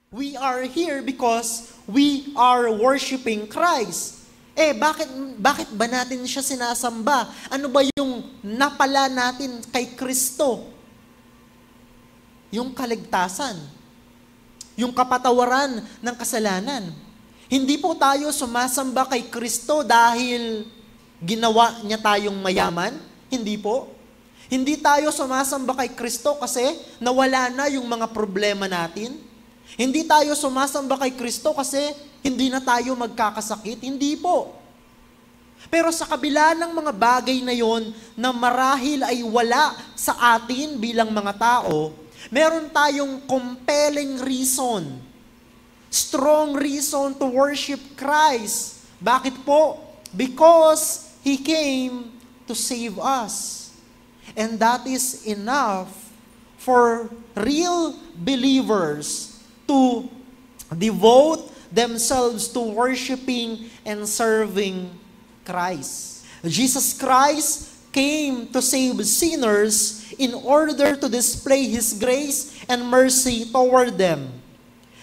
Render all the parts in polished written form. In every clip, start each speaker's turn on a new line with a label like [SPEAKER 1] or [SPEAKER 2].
[SPEAKER 1] We are here because we are worshiping Christ. Bakit ba natin siya sinasamba? Ano ba yung napala natin kay Kristo? Yung kaligtasan. Yung kapatawaran ng kasalanan. Hindi po tayo sumasamba kay Kristo dahil ginawa niya tayong mayaman. Hindi po. Hindi tayo sumasamba kay Kristo kasi nawala na yung mga problema natin. Hindi tayo sumasamba kay Kristo kasi hindi na tayo magkakasakit. Hindi po. Pero sa kabila ng mga bagay na yon na marahil ay wala sa atin bilang mga tao, meron tayong compelling reason, strong reason to worship Christ. Bakit po? Because He came to save us. And that is enough for real believers to devote themselves to worshiping and serving Christ. Jesus Christ came to save sinners in order to display His grace and mercy toward them,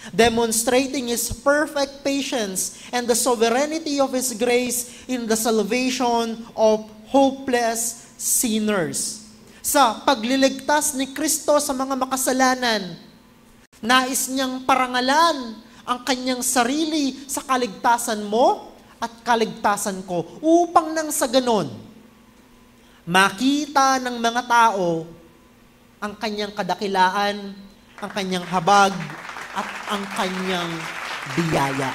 [SPEAKER 1] demonstrating His perfect patience and the sovereignty of His grace in the salvation of hopeless sinners. Sa pagliligtas ni Kristo sa mga makasalanan, nais niyang parangalan ang kanyang sarili sa kaligtasan mo at kaligtasan ko upang nang sa ganon, makita ng mga tao ang kanyang kadakilaan, ang kanyang habag, at ang kanyang biyaya.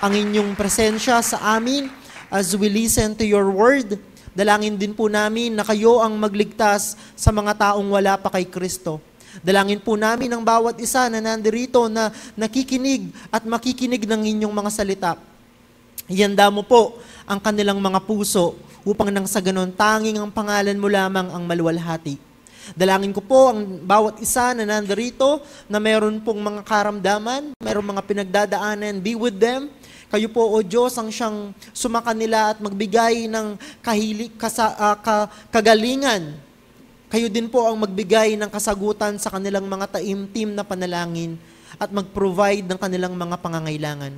[SPEAKER 1] Ang inyong presensya sa amin as we listen to your word, dalangin din po namin na kayo ang magligtas sa mga taong wala pa kay Kristo. Dalangin po namin ang bawat isa na nandirito na nakikinig at makikinig ng inyong mga salita. Ihanda mo po ang kanilang mga puso upang nang sa ganon tanging ang pangalan mo lamang ang maluwalhati. Dalangin ko po ang bawat isa na nandirito na mayroon pong mga karamdaman, mayroong mga pinagdadaanan, be with them. Kayo po, O Diyos, ang siyang sumakanila at magbigay ng kagalingan. Kayo din po ang magbigay ng kasagutan sa kanilang mga taimtim na panalangin at mag-provide ng kanilang mga pangangailangan.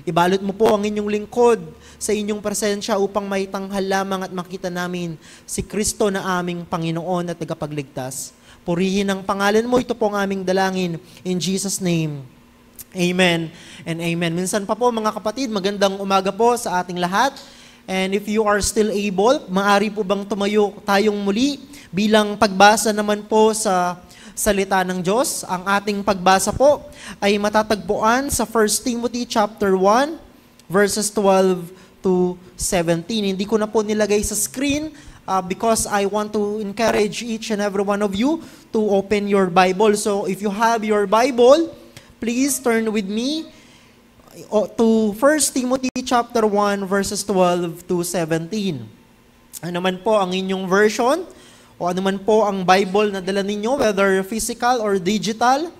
[SPEAKER 1] Ibalot mo po ang inyong lingkod sa inyong presensya upang maitanghal lamang at makita namin si Kristo na aming Panginoon at tagapagligtas. Purihin ang pangalan mo, ito po ang aming dalangin. In Jesus' name, amen and amen. Minsan pa po mga kapatid, magandang umaga po sa ating lahat. And if you are still able, maaari po bang tumayo tayong muli bilang pagbasa naman po sa salita ng Diyos. Ang ating pagbasa po ay matatagpuan sa 1 Timothy chapter 1 verses 12 to 17. Hindi ko na po nilagay sa screen because I want to encourage each and every one of you to open your Bible. So if you have your Bible, please turn with me to 1 Timothy chapter 1 verses 12 to 17. Ano man po ang inyong version o ano man po ang Bible na dala ninyo, whether physical or digital,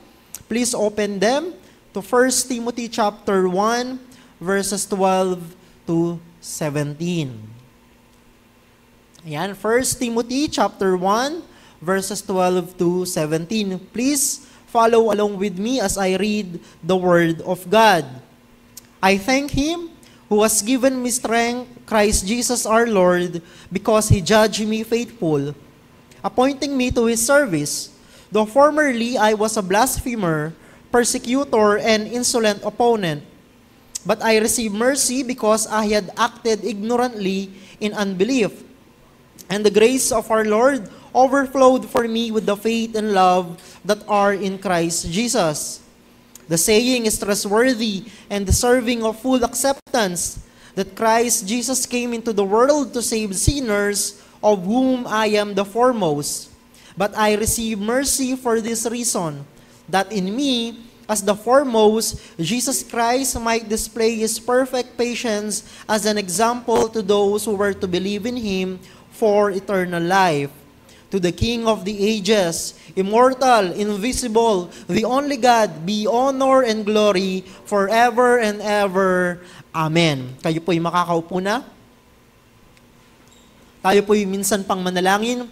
[SPEAKER 1] please open them to 1 Timothy chapter 1 verses 12 to 17. Ayan, 1 Timothy chapter 1 verses 12 to 17. Please follow along with me as I read the word of God. I thank Him who has given me strength, Christ Jesus our Lord, because He judged me faithful, appointing me to His service. Though formerly I was a blasphemer, persecutor, and insolent opponent, but I received mercy because I had acted ignorantly in unbelief. And the grace of our Lord overflowed for me with the faith and love that are in Christ Jesus. The saying is trustworthy and deserving of full acceptance that Christ Jesus came into the world to save sinners, of whom I am the foremost. But I receive mercy for this reason, that in me, as the foremost, Jesus Christ might display His perfect patience as an example to those who were to believe in Him for eternal life. To the King of the ages, immortal, invisible, the only God, be honor and glory forever and ever. Amen. Kayo po'y makakaupo na. Tayo po'y minsan pang manalangin.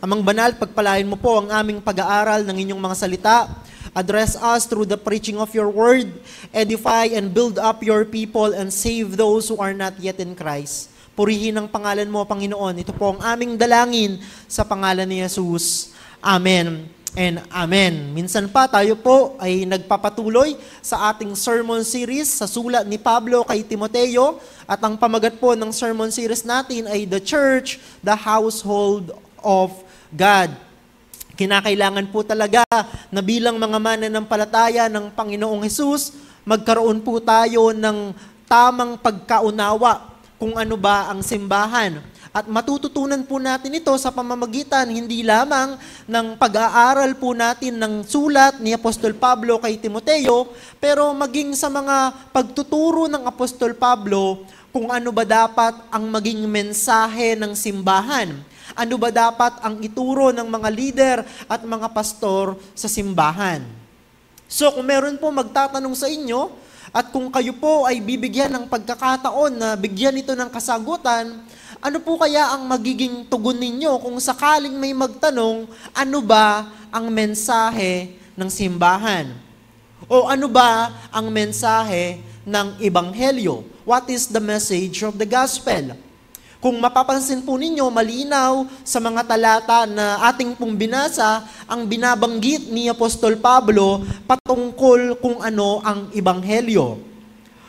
[SPEAKER 1] Amang banal, pagpalain mo po ang aming pag-aaral ng inyong mga salita Address us through the preaching of your word. Edify and build up your people and save those who are not yet in Christ. Purihin ang pangalan mo, Panginoon. Ito po ang aming dalangin sa pangalan ni Jesus. Amen and amen. Minsan pa tayo po ay nagpapatuloy sa ating sermon series sa sulat ni Pablo kay Timoteo. At ang pamagat po ng sermon series natin ay The Church, the Household of God. Kinakailangan po talaga na bilang mga mananampalataya ng Panginoong Hesus, magkaroon po tayo ng tamang pagkaunawa kung ano ba ang simbahan. At matututunan po natin ito sa pamamagitan hindi lamang ng pag-aaral po natin ng sulat ni Apostol Pablo kay Timoteo, pero maging sa mga pagtuturo ng Apostol Pablo kung ano ba dapat ang maging mensahe ng simbahan. Ano ba dapat ang ituro ng mga leader at mga pastor sa simbahan. So kung meron po magtatanong sa inyo, at kung kayo po ay bibigyan ng pagkakataon na bigyan ito ng kasagutan, ano po kaya ang magiging tugon ninyo kung sakaling may magtanong, ano ba ang mensahe ng simbahan? O ano ba ang mensahe ng Ebanghelyo? What is the message of the gospel? Kung mapapansin po ninyo, malinaw sa mga talata na ating pong binasa, ang binabanggit ni Apostol Pablo patungkol kung ano ang Ebanghelyo.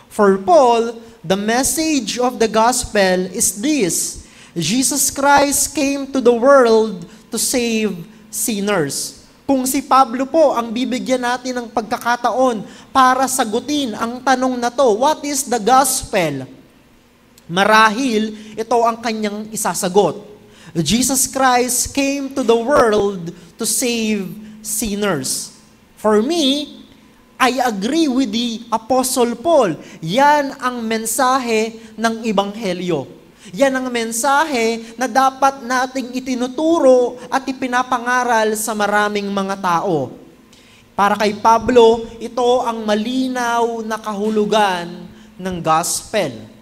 [SPEAKER 1] For Paul, the message of the gospel is this: Jesus Christ came to the world to save sinners. Kung si Pablo po ang bibigyan natin ng pagkakataon para sagutin ang tanong na to, what is the gospel? Marahil, ito ang kanyang isasagot. Jesus Christ came to the world to save sinners. For me, I agree with the Apostle Paul. Yan ang mensahe ng Ebanghelyo. Yan ang mensahe na dapat nating itinuturo at ipinapangaral sa maraming mga tao. Para kay Pablo, ito ang malinaw na kahulugan ng gospel.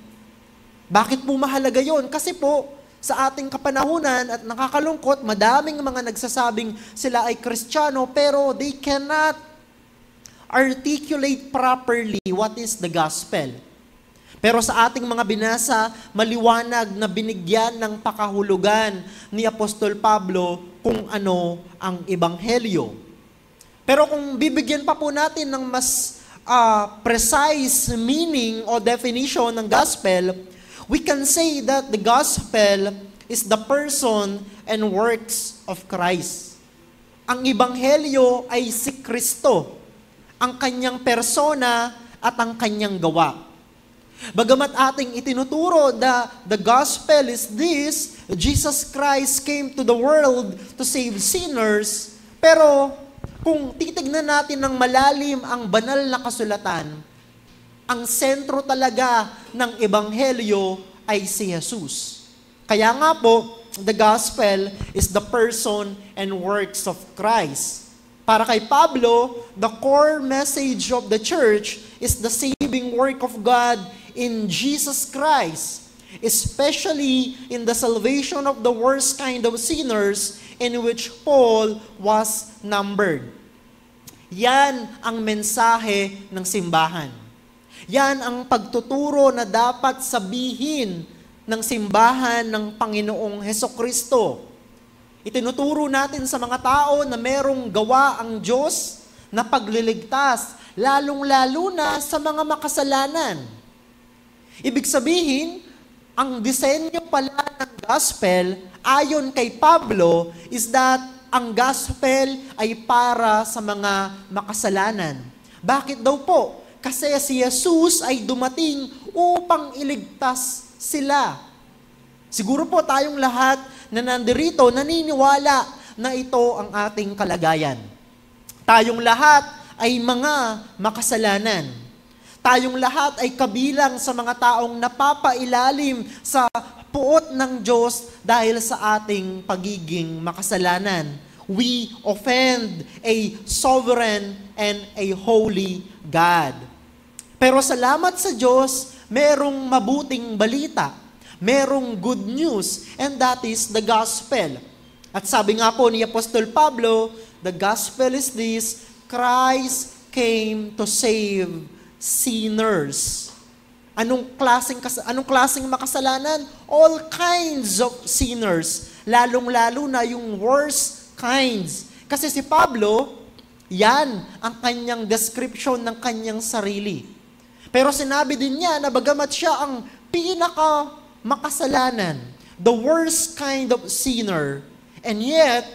[SPEAKER 1] Bakit po mahalaga yon? Kasi po, sa ating kapanahunan at nakakalungkot, madaming mga nagsasabing sila ay Kristiyano pero they cannot articulate properly what is the gospel. Pero sa ating mga binasa, maliwanag na binigyan ng pakahulugan ni Apostol Pablo kung ano ang Ebanghelyo. Pero kung bibigyan pa po natin ng mas precise meaning o definition ng gospel, we can say that the gospel is the person and works of Christ. Ang Ebanghelyo ay si Kristo, ang kanyang persona at ang kanyang gawa. Bagamat ating itinuturo the gospel is this, Jesus Christ came to the world to save sinners, pero kung titignan natin ng malalim ang banal na kasulatan, ang sentro talaga ng Ebanghelyo ay si Jesus. Kaya nga po, the gospel is the person and works of Christ. Para kay Pablo, the core message of the church is the saving work of God in Jesus Christ, especially in the salvation of the worst kind of sinners in which Paul was numbered. Yan ang mensahe ng simbahan. Yan ang pagtuturo na dapat sabihin ng simbahan ng Panginoong Hesukristo. Itinuturo natin sa mga tao na merong gawa ang Diyos na pagliligtas, lalong-lalo na sa mga makasalanan. Ibig sabihin, ang disenyo pala ng gospel, ayon kay Pablo, is that ang gospel ay para sa mga makasalanan. Bakit daw po? Kasi si Jesus ay dumating upang iligtas sila. Siguro po tayong lahat na nandirito naniniwala na ito ang ating kalagayan. Tayong lahat ay mga makasalanan. Tayong lahat ay kabilang sa mga taong napapailalim sa puot ng Diyos dahil sa ating pagiging makasalanan. We offend a sovereign and a holy God. Pero salamat sa Diyos, merong mabuting balita, merong good news, and that is the gospel. At sabi nga po ni Apostol Pablo, the gospel is this: Christ came to save sinners. Anong klaseng makasalanan? All kinds of sinners. Lalong-lalo na yung worst kinds. Kasi si Pablo, yan ang kanyang description ng kanyang sarili. Pero sinabi din niya na bagamat siya ang makasalanan, the worst kind of sinner, and yet,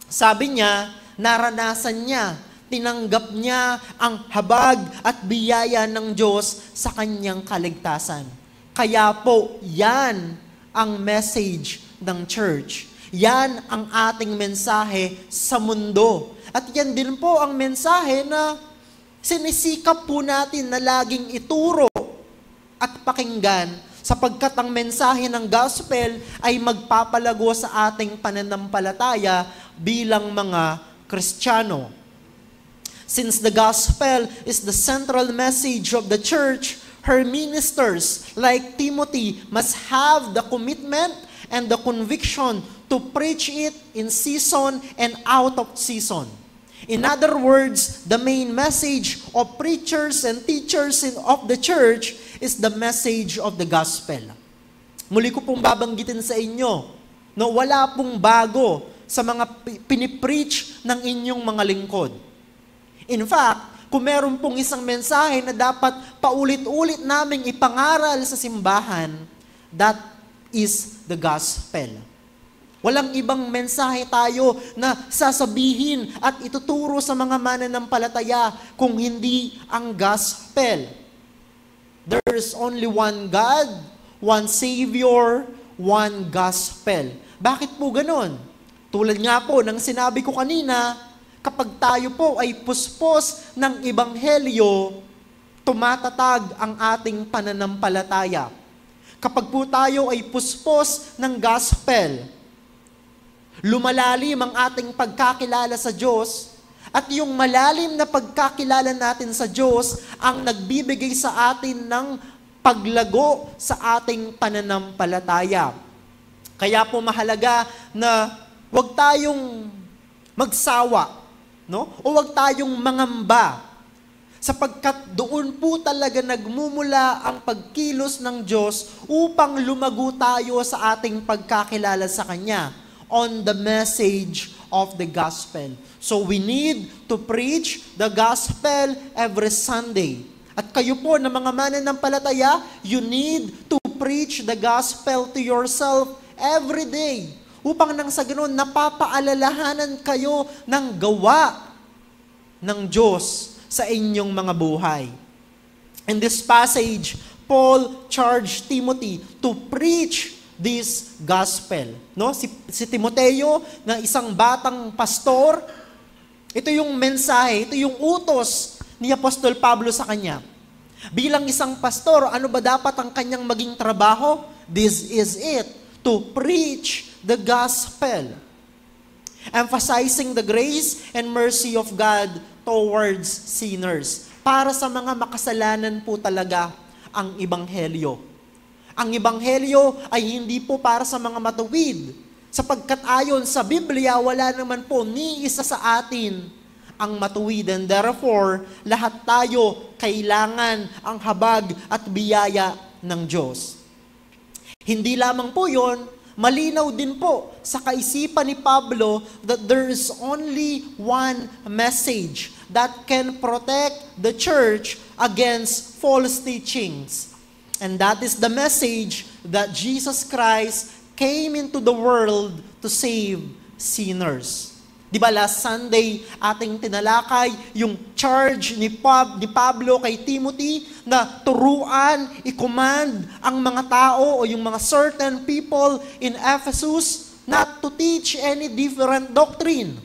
[SPEAKER 1] sabi niya, naranasan niya, tinanggap niya ang habag at biyaya ng Diyos sa kanyang kaligtasan. Kaya po, yan ang message ng church. Yan ang ating mensahe sa mundo. At yan din po ang mensahe na sinisikap po natin na laging ituro at pakinggan sapagkat ang mensahe ng gospel ay magpapalago sa ating pananampalataya bilang mga Kristiyano. Since the gospel is the central message of the church, her ministers, like Timothy, must have the commitment and the conviction to preach it in season and out of season. In other words, the main message of preachers and teachers of the church is the message of the gospel. Muli ko pong babanggitin sa inyo, no, wala pong bago sa mga pinipreach ng inyong mga lingkod. In fact, kung meron pong isang mensahe na dapat paulit-ulit naming ipangaral sa simbahan, that is the gospel. Walang ibang mensahe tayo na sasabihin at ituturo sa mga mananampalataya kung hindi ang gospel. There's only one God, one Savior, one gospel. Bakit po ganon? Tulad nga po ng sinabi ko kanina, kapag tayo po ay puspos ng ebanghelyo, tumatatag ang ating pananampalataya. Kapag po tayo ay puspos ng gospel, lumalalim ang ating pagkakilala sa Diyos at yung malalim na pagkakilala natin sa Diyos ang nagbibigay sa atin ng paglago sa ating pananampalataya. Kaya po mahalaga na huwag tayong magsawa, no? O huwag tayong mangamba sapagkat doon po talaga nagmumula ang pagkilos ng Diyos upang lumago tayo sa ating pagkakilala sa Kanya on the message of the gospel. So we need to preach the gospel every Sunday. At kayo po na mga mananampalataya, you need to preach the gospel to yourself every day. Upang nang sa ganun, napapaalalahanan kayo ng gawa ng Diyos sa inyong mga buhay. In this passage, Paul charged Timothy to preach this gospel. No? Si Timoteo, na isang batang pastor, ito yung mensahe, ito yung utos ni Apostol Pablo sa kanya. Bilang isang pastor, ano ba dapat ang kanyang maging trabaho? This is it, to preach the gospel. Emphasizing the grace and mercy of God towards sinners. Para sa mga makasalanan po talaga ang ebanghelyo. Ang ebanghelyo ay hindi po para sa mga matuwid. Sapagkat ayon sa Biblia, wala naman po ni isa sa atin ang matuwid. And therefore, lahat tayo kailangan ang habag at biyaya ng Diyos. Hindi lamang po yon, malinaw din po sa kaisipan ni Pablo that there is only one message that can protect the church against false teachings. And that is the message that Jesus Christ came into the world to save sinners. Di ba last Sunday ating tinalakay yung charge ni Pablo kay Timothy na turuan, i-command ang mga tao o yung mga certain people in Ephesus not to teach any different doctrine.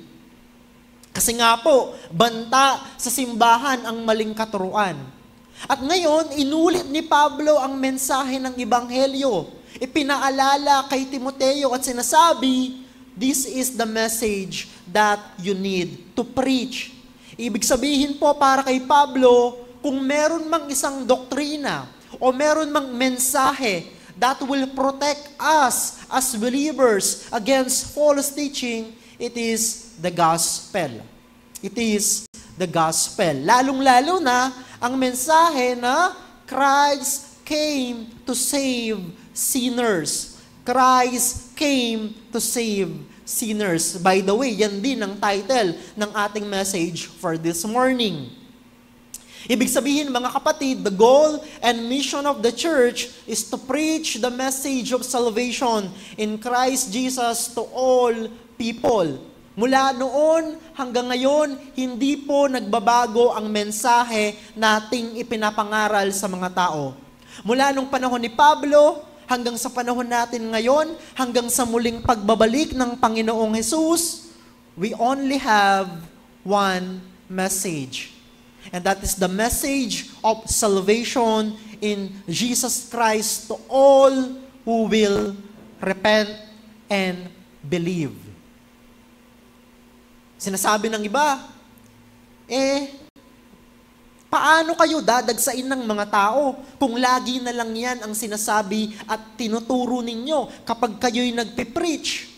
[SPEAKER 1] Kasi nga po, banta sa simbahan ang maling katuruan. At ngayon, inulit ni Pablo ang mensahe ng ebanghelyo. Ipinaalala kay Timoteo at sinasabi, this is the message that you need to preach. Ibig sabihin po para kay Pablo, kung meron mang isang doktrina o meron mang mensahe that will protect us as believers against false teaching, it is the gospel. It is the gospel. Lalong-lalo na ang mensahe na Christ came to save sinners. Christ came to save sinners. By the way, yan din ang title ng ating message for this morning. Ibig sabihin, mga kapatid, the goal and mission of the church is to preach the message of salvation in Christ Jesus to all people. Mula noon hanggang ngayon, hindi po nagbabago ang mensahe nating ipinapangaral sa mga tao. Mula nung panahon ni Pablo, hanggang sa panahon natin ngayon, hanggang sa muling pagbabalik ng Panginoong Jesus, we only have one message. And that is the message of salvation in Jesus Christ to all who will repent and believe. Sinasabi ng iba, paano kayo dadagsain ng mga tao kung lagi na lang yan ang sinasabi at tinuturo ninyo kapag kayo'y nagpipreach?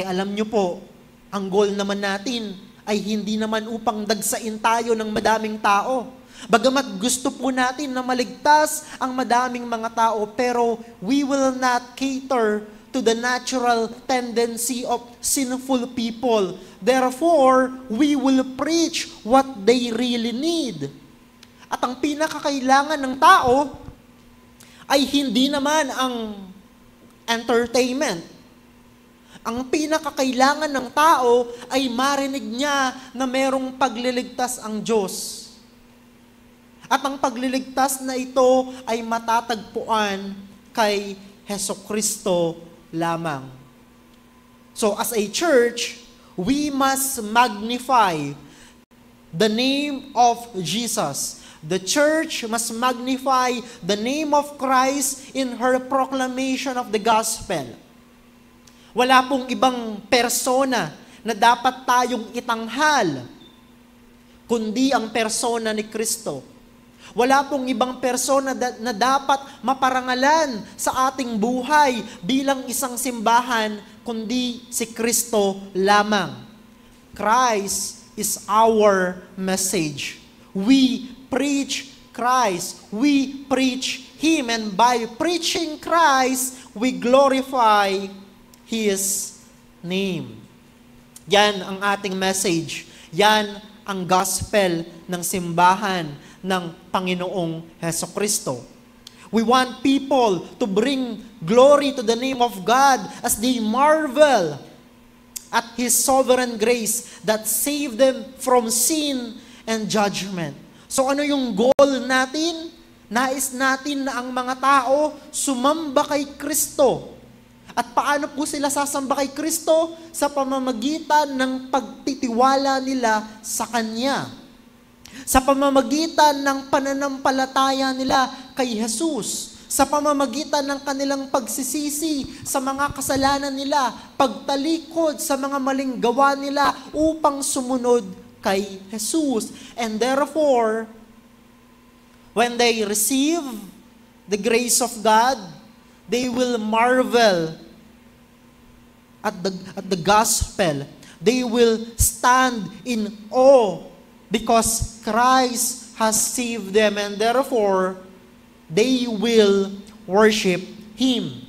[SPEAKER 1] Alam nyo po, ang goal naman natin ay hindi naman upang dagsain tayo ng madaming tao. Bagamat gusto po natin na maligtas ang madaming mga tao, pero we will not cater to the natural tendency of sinful people. Therefore, we will preach what they really need. At ang pinakakailangan ng tao ay hindi naman ang entertainment. Ang pinakakailangan ng tao ay marinig niya na merong pagliligtas ang Diyos. At ang pagliligtas na ito ay matatagpuan kay Hesukristo lamang. So as a church, we must magnify the name of Jesus. The church must magnify the name of Christ in her proclamation of the gospel. Wala pong ibang persona na dapat tayong itanghal, kundi ang persona ni Kristo. Wala pong ibang persona na dapat maparangalan sa ating buhay bilang isang simbahan, kundi si Kristo lamang. Christ is our message. We preach Christ. We preach Him. And by preaching Christ, we glorify His name. Yan ang ating message. Yan ang gospel ng simbahan ng Panginoong Hesukristo. We want people to bring glory to the name of God as they marvel at His sovereign grace that saved them from sin and judgment. So ano yung goal natin? Nais natin na ang mga tao sumamba kay Kristo. At paano po sila sasamba kay Kristo? Sa pamamagitan ng pagtitiwala nila sa Kanya. Sa pamamagitan ng pananampalataya nila kay Jesus. Sa pamamagitan ng kanilang pagsisisi sa mga kasalanan nila, pagtalikod sa mga maling gawa nila upang sumunod kay Jesus. And therefore, when they receive the grace of God, they will marvel at the gospel. They will stand in awe because Christ has saved them, and therefore they will worship Him.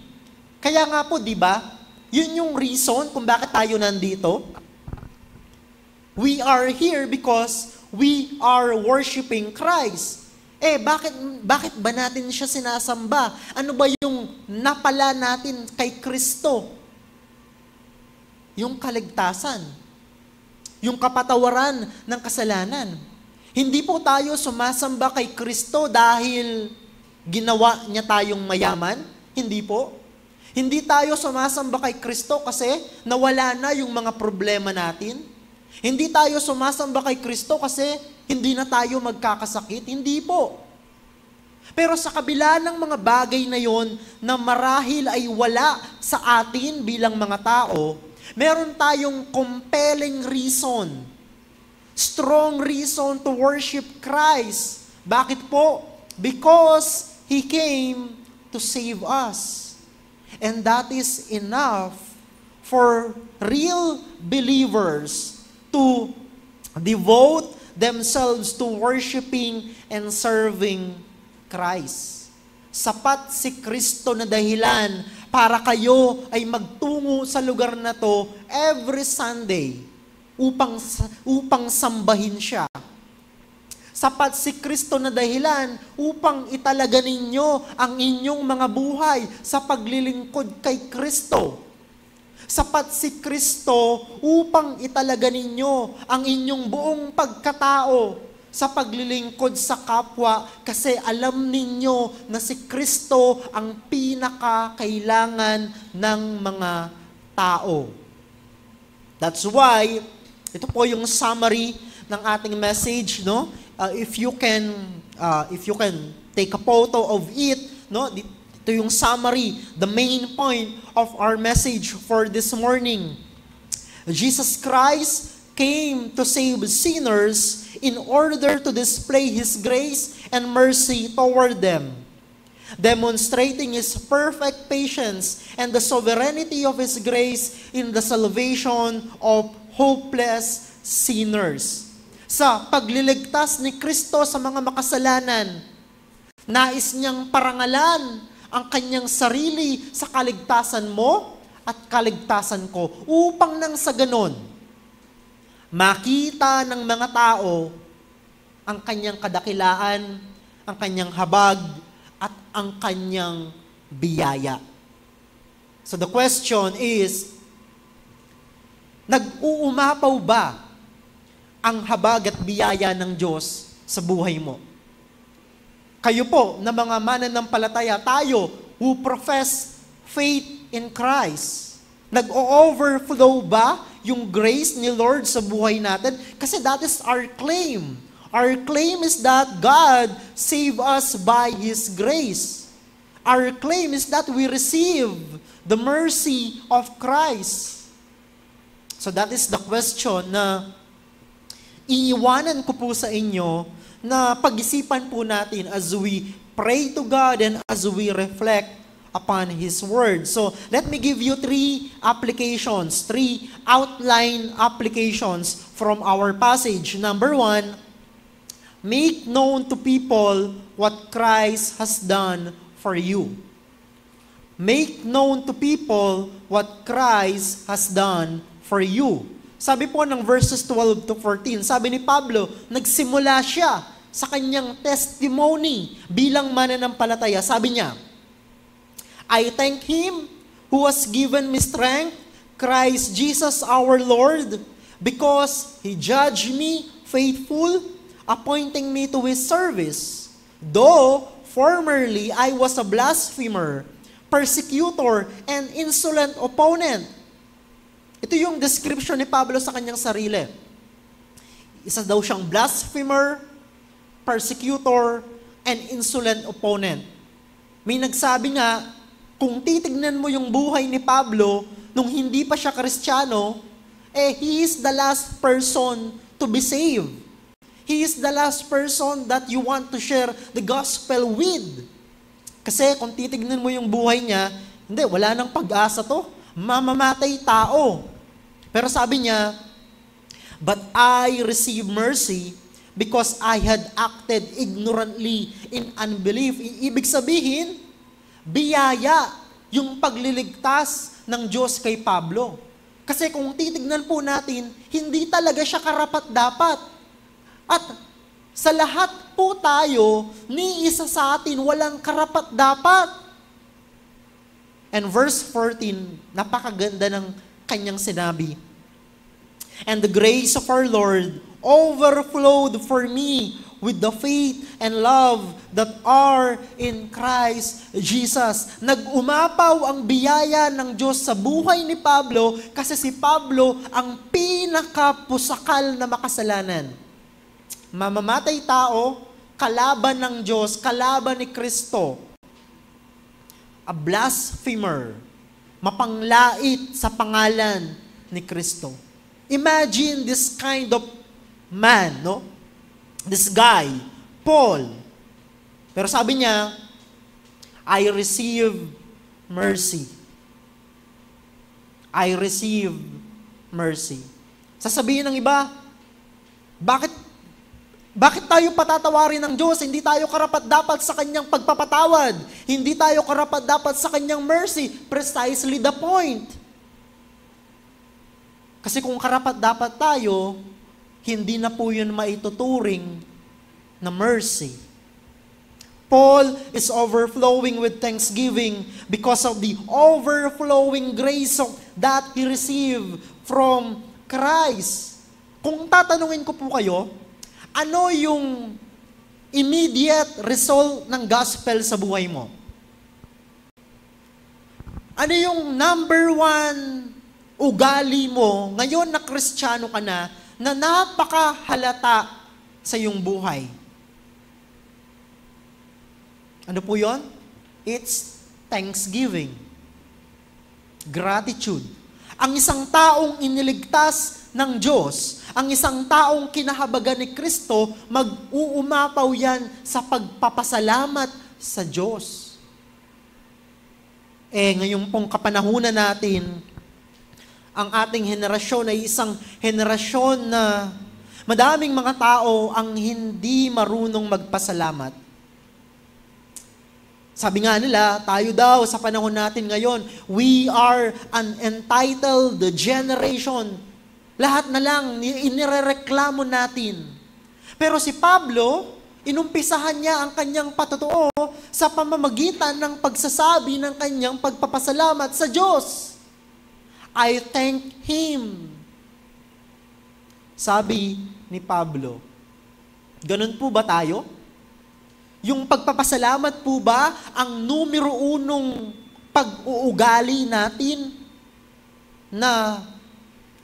[SPEAKER 1] Kaya nga po, di ba? Yun yung reason kung bakit tayo nandito. We are here because we are worshiping Christ. Bakit ba natin siya sinasamba? Ano ba yung napala natin kay Kristo? Yung kaligtasan, yung kapatawaran ng kasalanan. Hindi po tayo sumasamba kay Kristo dahil ginawa niya tayong mayaman. Hindi po. Hindi tayo sumasamba kay Kristo kasi nawala na yung mga problema natin. Hindi tayo sumasamba kay Kristo kasi hindi na tayo magkakasakit. Hindi po. Pero sa kabila ng mga bagay na yon na marahil ay wala sa atin bilang mga tao, meron tayong compelling reason, strong reason to worship Christ. Bakit po? Because He came to save us. And that is enough for real believers to devote themselves to worshiping and serving Christ. Sapat si Kristo na dahilan para kayo ay magtungo sa lugar na to every Sunday upang sambahin siya. Sapat si Kristo na dahilan upang italaga ninyo ang inyong mga buhay sa paglilingkod kay Kristo. Sapat si Kristo upang italaga ninyo ang inyong buong pagkatao sa paglilingkod sa kapwa kasi alam ninyo na si Kristo ang pinakakailangan ng mga tao. That's why, ito po yung summary ng ating message, no? If you can take a photo of it, no? Ito yung summary, the main point of our message for this morning. Jesus Christ came to save sinners in order to display His grace and mercy toward them, demonstrating His perfect patience and the sovereignty of His grace in the salvation of hopeless sinners. Sa pagliligtas ni Kristo sa mga makasalanan, nais niyang parangalan ang kanyang sarili sa kaligtasan mo at kaligtasan ko upang nang sa ganon, makita ng mga tao ang kanyang kadakilaan, ang kanyang habag, at ang kanyang biyaya. So the question is, nag-uumapaw ba ang habag at biyaya ng Diyos sa buhay mo? Kayo po, na mga mananampalataya, tayo who profess faith in Christ, nag-o-overflow ba yung grace ni Lord sa buhay natin? Kasi that is our claim. Our claim is that God saved us by His grace. Our claim is that we receive the mercy of Christ. So that is the question na iiwanan ko po sa inyo na pag-isipan po natin as we pray to God and as we reflect upon His Word. So, let me give you three outline applications from our passage. Number 1, make known to people what Christ has done for you. Make known to people what Christ has done for you. Sabi po ng verses 12 to 14, sabi ni Pablo, nagsimula siya sa kanyang testimony bilang mananampalataya. Sabi niya, I thank Him who has given me strength, Christ Jesus our Lord, because He judged me faithful, appointing me to His service. Though formerly I was a blasphemer, persecutor, and insolent opponent. Ito yung description ni Pablo sa kanyang sarili. Isa daw siyang blasphemer, persecutor, and insolent opponent. May nagsabi nga, kung titignan mo yung buhay ni Pablo nung hindi pa siya Kristiyano, he is the last person to be saved. He is the last person that you want to share the gospel with. Kasi kung titignan mo yung buhay niya, hindi, wala nang pag-asa to. Mamamatay tao. Pero sabi niya, but I received mercy because I had acted ignorantly in unbelief. Ibig sabihin, biyaya yung pagliligtas ng Diyos kay Pablo. Kasi kung titignan po natin, hindi talaga siya karapat-dapat. At sa lahat po tayo, ni isa sa atin walang karapat-dapat. And verse 14, napakaganda ng kanyang sinabi. And the grace of our Lord overflowed for me with the faith and love that are in Christ Jesus. Nag-umapaw ang biyaya ng Diyos sa buhay ni Pablo kasi si Pablo ang pinakapusakal na makasalanan. Mamamatay tao, kalaban ng Diyos, kalaban ni Kristo. A blasphemer, mapanglait sa pangalan ni Kristo. Imagine this kind of man, no? This guy, Paul. Pero sabi niya, I receive mercy. I receive mercy. Sasabihin ng iba, Bakit tayo patatawarin ng Diyos? Hindi tayo karapat-dapat sa Kanyang pagpapatawad. Hindi tayo karapat-dapat sa Kanyang mercy. Precisely the point. Kasi kung karapat-dapat tayo, hindi na po yun maituturing na mercy. Paul is overflowing with thanksgiving because of the overflowing grace that he received from Christ. Kung tatanungin ko po kayo, ano yung immediate result ng gospel sa buhay mo? Ano yung number one ugali mo ngayon na Kristiyano ka na napakahalata sa iyong buhay? Ano po yon? It's thanksgiving. Gratitude. Ang isang taong iniligtas ng Diyos, ang isang taong kinahabagan ni Kristo, mag-uumapaw yan sa pagpapasalamat sa Diyos. Ngayon pong kapanahunan natin, ang ating henerasyon ay isang henerasyon na madaming mga tao ang hindi marunong magpasalamat. Sabi nga nila, tayo daw sa panahon natin ngayon, we are an entitled generation. Lahat na lang, inirereklamo natin. Pero si Pablo, inumpisahan niya ang kanyang patotoo sa pamamagitan ng pagsasabi ng kanyang pagpapasalamat sa Diyos. I thank Him. Sabi ni Pablo, ganun po ba tayo? Yung pagpapasalamat po ba ang numero unong pag-uugali natin na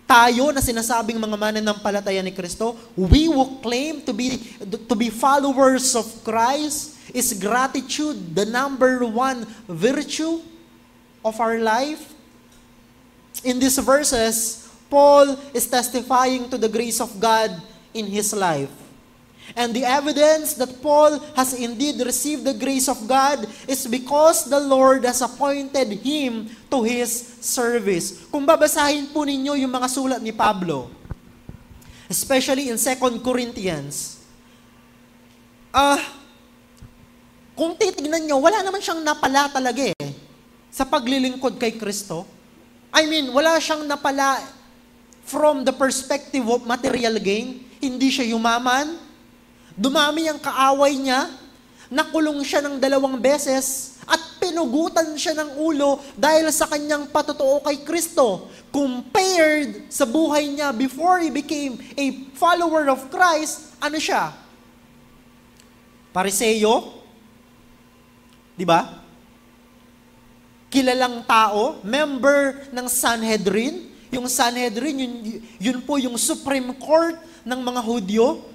[SPEAKER 1] tayo na sinasabing mga mananampalataya ni Kristo, we will claim to be followers of Christ? Is gratitude the number one virtue of our life? In these verses, Paul is testifying to the grace of God in his life. And the evidence that Paul has indeed received the grace of God is because the Lord has appointed him to his service. Kung babasahin po ninyo yung mga sulat ni Pablo, especially in 2 Corinthians, kung titignan nyo, wala naman siyang napala talaga sa paglilingkod kay Kristo. I mean, wala siyang napala from the perspective of material gain. Hindi siya yumaman. Dumami ang kaaway niya, nakulong siya ng 2 beses, at pinugutan siya ng ulo dahil sa kanyang patotoo kay Kristo. Compared sa buhay niya before he became a follower of Christ, ano siya? Pariseyo? Di ba? Kilalang tao, member ng Sanhedrin. Yung Sanhedrin, yun po yung Supreme Court ng mga Hudyo.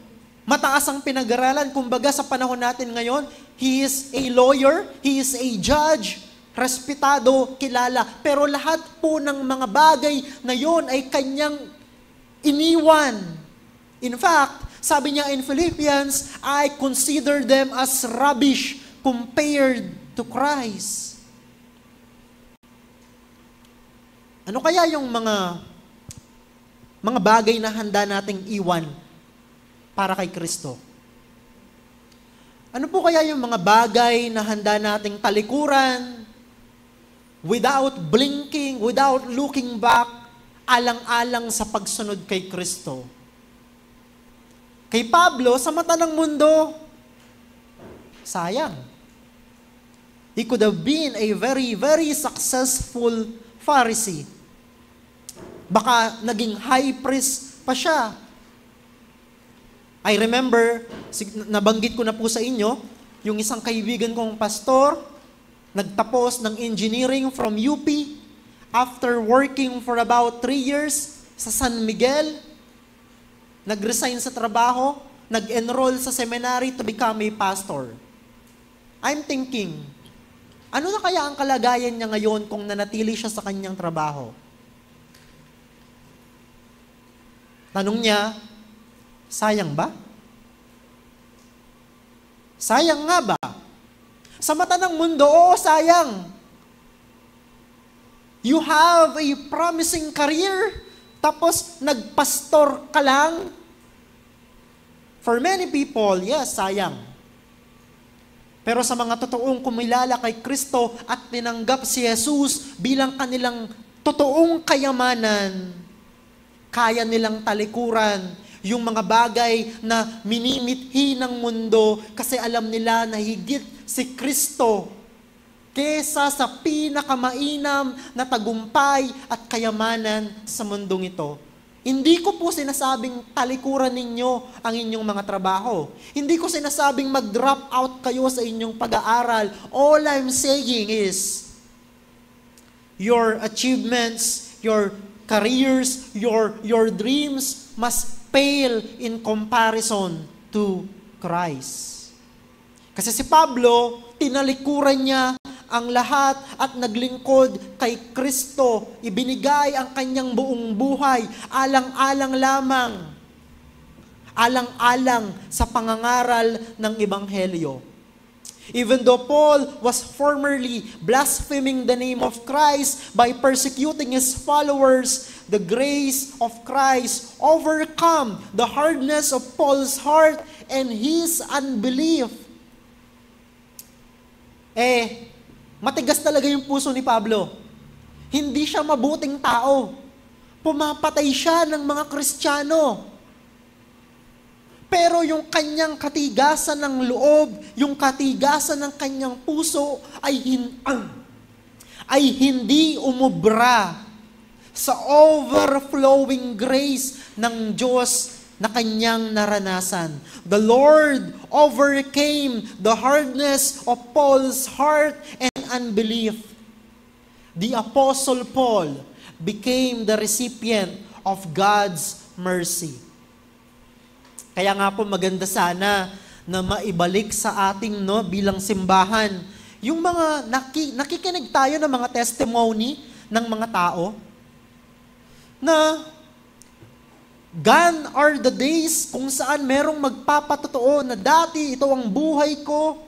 [SPEAKER 1] Mataas ang pinag-aralan. Kumbaga sa panahon natin ngayon, he is a lawyer, he is a judge, respetado, kilala. Pero lahat po ng mga bagay na yon ay kanyang iniwan. In fact, sabi niya in Philippians, I consider them as rubbish compared to Christ. Ano kaya yung mga bagay na handa nating iwan para kay Kristo? Ano po kaya yung mga bagay na handa nating talikuran without blinking, without looking back, alang-alang sa pagsunod kay Kristo? Kay Pablo, sa mata ng mundo, sayang. He could have been a very, very successful Pharisee. Baka naging high priest pa siya. I remember, nabanggit ko na po sa inyo, yung isang kaibigan kong pastor, nagtapos ng engineering from UP, after working for about 3 years sa San Miguel, nag-resign sa trabaho, nag-enroll sa seminary to become a pastor. I'm thinking, ano na kaya ang kalagayan niya ngayon kung nanatili siya sa kanyang trabaho? Tanong niya, sayang ba? Sayang nga ba? Sa mata ng mundo, oo, sayang. You have a promising career, tapos nagpastor ka lang, For many people, yes, sayang. Pero sa mga totoong kumilala kay Kristo at tinanggap si Jesus bilang kanilang totoong kayamanan, kaya nilang talikuran yung mga bagay na minimithi ng mundo kasi alam nila na higit si Kristo kesa sa pinakamainam na tagumpay at kayamanan sa mundong ito. Hindi ko po sinasabing talikuran ninyo ang inyong mga trabaho. Hindi ko sinasabing mag-drop out kayo sa inyong pag-aaral. All I'm saying is, your achievements, your careers, your dreams must pale in comparison to Christ. Kasi si Pablo, tinalikuran niya ang lahat at naglingkod kay Kristo. Ibinigay ang kanyang buong buhay, alang-alang lamang, alang-alang sa pangangaral ng Ebanghelyo. Even though Paul was formerly blaspheming the name of Christ by persecuting his followers, the grace of Christ overcome the hardness of Paul's heart and his unbelief. Matigas talaga yung puso ni Pablo. Hindi siya mabuting tao. Pumapatay siya ng mga Kristiyano. Pero yung kanyang katigasan ng loob, yung katigasan ng kanyang puso ay hindi umubra sa overflowing grace ng Diyos na kanyang naranasan. The Lord overcame the hardness of Paul's heart and unbelief. The Apostle Paul became the recipient of God's mercy. Kaya nga po maganda sana na maibalik sa ating bilang simbahan yung mga nakikinig tayo ng mga testimony ng mga tao na gone are the days kung saan merong magpapatotoo na dati ito ang buhay ko,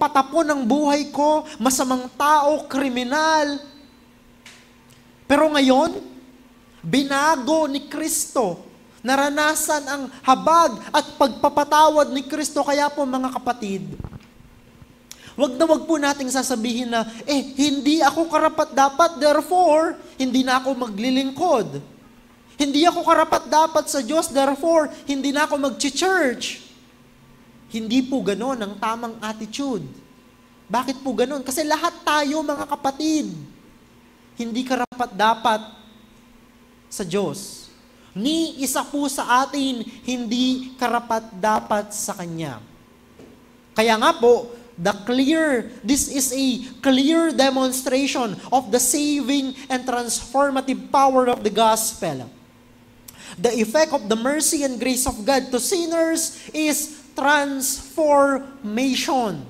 [SPEAKER 1] patapon ang buhay ko, masamang tao, kriminal. Pero ngayon, binago ni Kristo. Naranasan ang habag at pagpapatawad ni Kristo. Kaya po mga kapatid, wag po nating sasabihin na, hindi ako karapat-dapat, therefore, hindi na ako maglilingkod. Hindi ako karapat-dapat sa Diyos, therefore, hindi na ako mag-church. Hindi po ganon ang tamang attitude. Bakit po ganon? Kasi lahat tayo, mga kapatid, hindi karapat-dapat sa Diyos. Ni isa po sa atin, hindi karapat-dapat sa Kanya. Kaya nga po, this is a clear demonstration of the saving and transformative power of the gospel. The effect of the mercy and grace of God to sinners is transformation.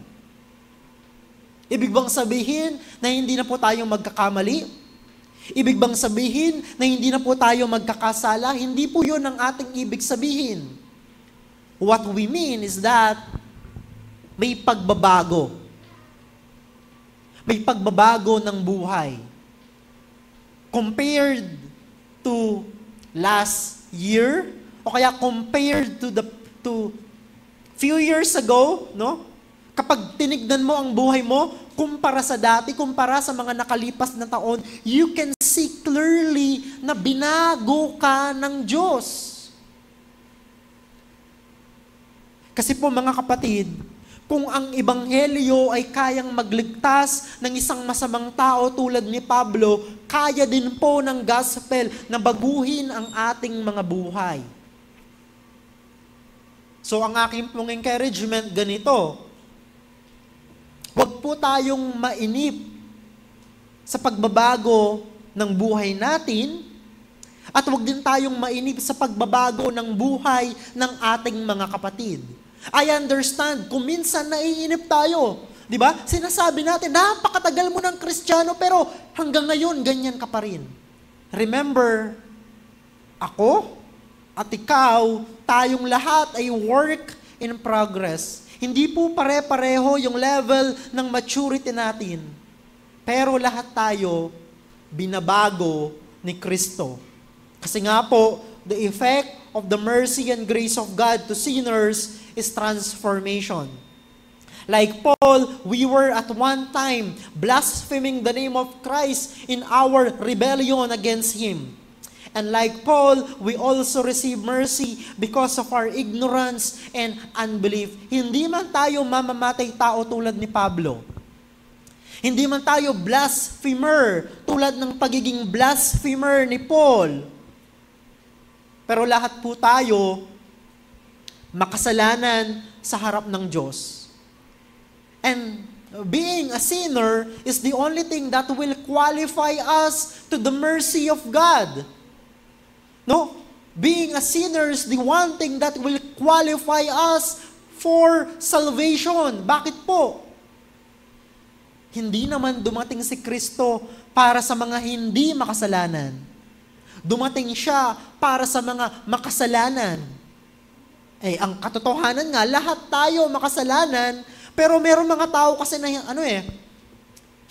[SPEAKER 1] Ibig bang sabihin na hindi na po tayo magkakamali? Ibig bang sabihin na hindi na po tayo magkakasala? Hindi po yun ang ating ibig sabihin. What we mean is that may pagbabago. May pagbabago ng buhay. Compared to last year, o kaya compared to few years ago, kapag tinignan mo ang buhay mo, kumpara sa dati, kumpara sa mga nakalipas na taon, you can see clearly na binago ka ng Diyos. Kasi po mga kapatid, kung ang Ebanghelyo ay kayang magligtas ng isang masamang tao tulad ni Pablo, kaya din po ng gospel na baguhin ang ating mga buhay. So ang aking pong encouragement ganito, huwag po tayong mainip sa pagbabago ng buhay natin at huwag din tayong mainip sa pagbabago ng buhay ng ating mga kapatid. I understand, kung minsan naiinip tayo, di ba? Sinasabi natin, napakatagal mo ng Kristiyano, pero hanggang ngayon, ganyan ka pa rin. Remember, ako at ikaw, tayong lahat ay work in progress. Hindi po pare-pareho yung level ng maturity natin. Pero lahat tayo, binabago ni Kristo. Kasi nga po, the effect of the mercy and grace of God to sinners is transformation. Like Paul, we were at one time blaspheming the name of Christ in our rebellion against Him. And like Paul, we also receive mercy because of our ignorance and unbelief. Hindi man tayo mamamatay tao tulad ni Pablo. Hindi man tayo blasphemer tulad ng pagiging blasphemer ni Paul. Pero lahat po tayo makasalanan sa harap ng Diyos. And being a sinner is the only thing that will qualify us to the mercy of God. No? Being a sinner is the one thing that will qualify us for salvation. Bakit po? Hindi naman dumating si Kristo para sa mga hindi makasalanan. Dumating siya para sa mga makasalanan. Ang katotohanan nga, lahat tayo makasalanan, pero meron mga tao kasi na,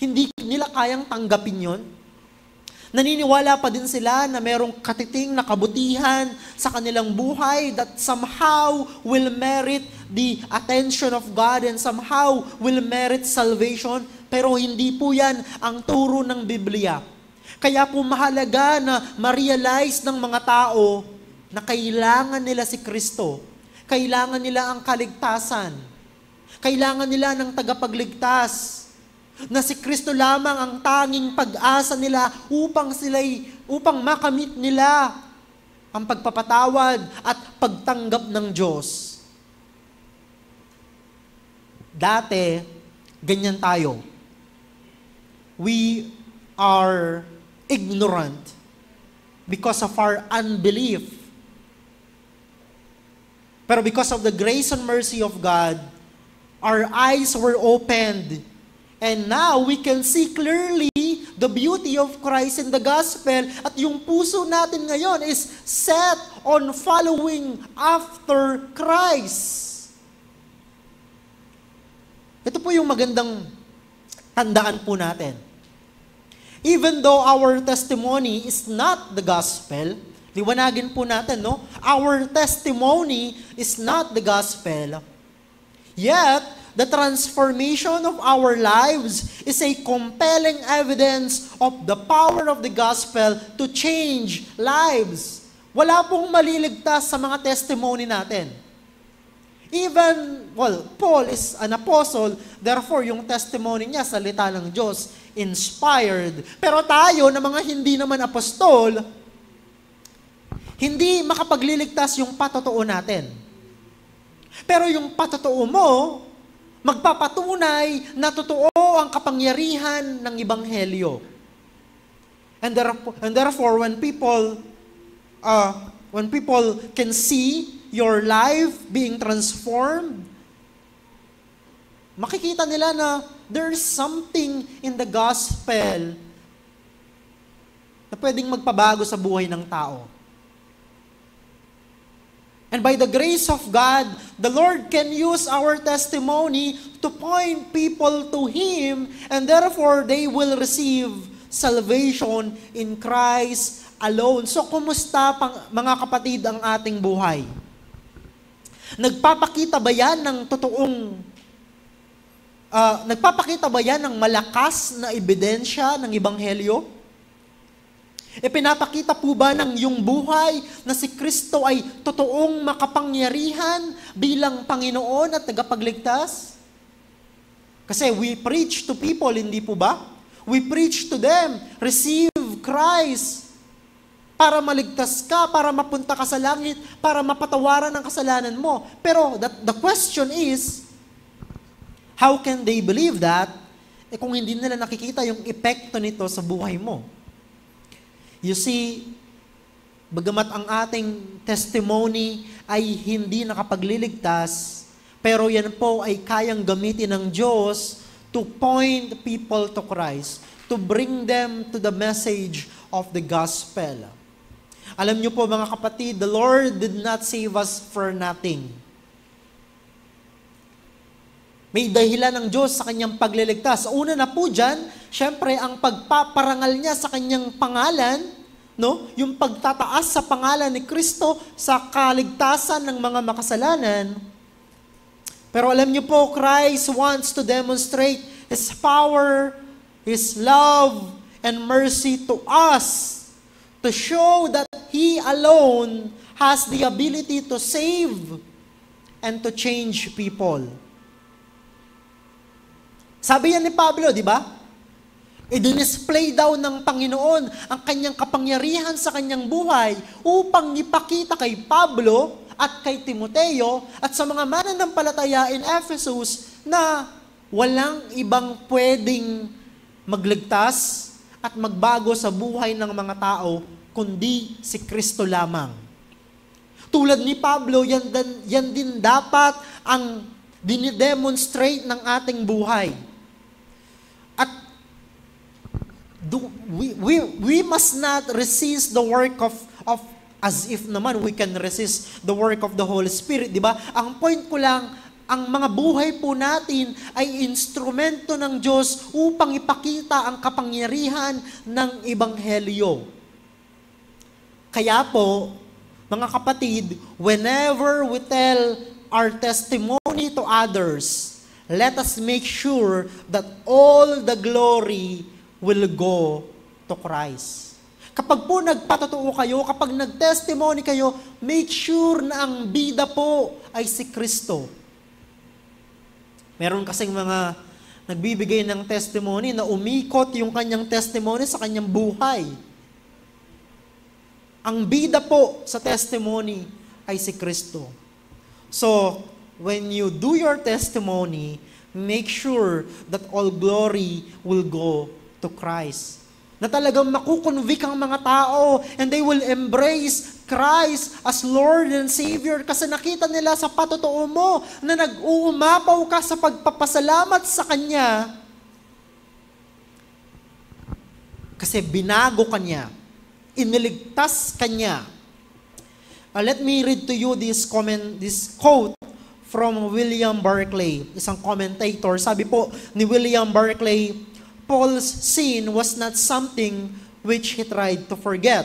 [SPEAKER 1] hindi nila kayang tanggapin yon. Naniniwala pa din sila na merong katiting na kabutihan sa kanilang buhay that somehow will merit the attention of God and somehow will merit salvation. Pero hindi po yan ang turo ng Biblia. Kaya po mahalaga na ma-realize ng mga tao na kailangan nila si Kristo. Kailangan nila ang kaligtasan. Kailangan nila ng tagapagligtas. Na si Kristo lamang ang tanging pag-asa nila upang makamit nila ang pagpapatawad at pagtanggap ng Diyos. Dati, ganyan tayo. We are ignorant because of our unbelief. Pero because of the grace and mercy of God, our eyes were opened. And now, we can see clearly the beauty of Christ in the gospel at yung puso natin ngayon is set on following after Christ. Ito po yung magandang tandaan po natin. Even though our testimony is not the gospel, liwanagin po natin, no? Our testimony is not the gospel, yet, the transformation of our lives is a compelling evidence of the power of the gospel to change lives. Wala pong maliligtas sa mga testimony natin. Even, Paul is an apostle, therefore yung testimony niya, salita ng Diyos, inspired. Pero tayo na mga hindi naman apostol, hindi makapagliligtas yung patotoo natin. Pero yung patotoo mo, magpapatunay na totoo ang kapangyarihan ng Ebanghelyo. And therefore, when people can see your life being transformed, makikita nila na there's something in the gospel na pwedeng magpabago sa buhay ng tao. And by the grace of God, the Lord can use our testimony to point people to Him, and therefore they will receive salvation in Christ alone. So, kumusta mga kapatid ang ating buhay? Nagpapakita ba yan ng nagpapakita ba yan ng malakas na ebidensya ng Ebanghelyo? Pinapakita po ba ng iyong buhay na si Kristo ay totoong makapangyarihan bilang Panginoon at tagapagligtas? Kasi we preach to people, hindi po ba? We preach to them, receive Christ para maligtas ka, para mapunta ka sa langit, para mapatawaran ang kasalanan mo. Pero the question is, how can they believe that kung hindi nila nakikita yung epekto nito sa buhay mo? You see, bagamat ang ating testimony ay hindi nakapagliligtas, pero yan po ay kayang gamitin ng Diyos to point people to Christ, to bring them to the message of the gospel. Alam niyo po mga kapatid, the Lord did not save us for nothing. May dahilan ng Diyos sa kanyang pagliligtas. Una na po dyan, syempre ang pagpaparangal niya sa kanyang pangalan, no? Yung pagtataas sa pangalan ni Kristo sa kaligtasan ng mga makasalanan. Pero alam niyo po, Christ wants to demonstrate His power, His love, and mercy to us, to show that He alone has the ability to save and to change people. Sabi yan ni Pablo, di ba? I-display daw ng Panginoon ang kanyang kapangyarihan sa kanyang buhay upang ipakita kay Pablo at kay Timoteo at sa mga mananampalataya in Ephesus na walang ibang pwedeng magligtas at magbago sa buhay ng mga tao kundi si Kristo lamang. Tulad ni Pablo, yan din dapat ang dinidemonstrate ng ating buhay. At we must not resist the work of as if naman we can resist the work of the Holy Spirit, di ba? Ang point ko lang, ang mga buhay po natin ay instrumento ng Diyos upang ipakita ang kapangyarihan ng Ebanghelyo. Kaya po, mga kapatid, whenever we tell our testimony to others, let us make sure that all the glory will go to Christ. Kapag po nagpatotoo kayo, kapag nag-testimony kayo, make sure na ang bida po ay si Kristo. Meron kasing mga nagbibigay ng testimony na umikot yung kanyang testimony sa kanyang buhay. Ang bida po sa testimony ay si Kristo. So, when you do your testimony, make sure that all glory will go to Christ. Na talagang makukonvict ang mga tao and they will embrace Christ as Lord and Savior kasi nakita nila sa patotoo mo na nag-uumapaw ka sa pagpapasalamat sa Kanya kasi binago ka niya, iniligtas ka niya. Let me read to you this quote from William Barclay, isang commentator. Sabi po ni William Barclay, Paul's sin was not something which he tried to forget.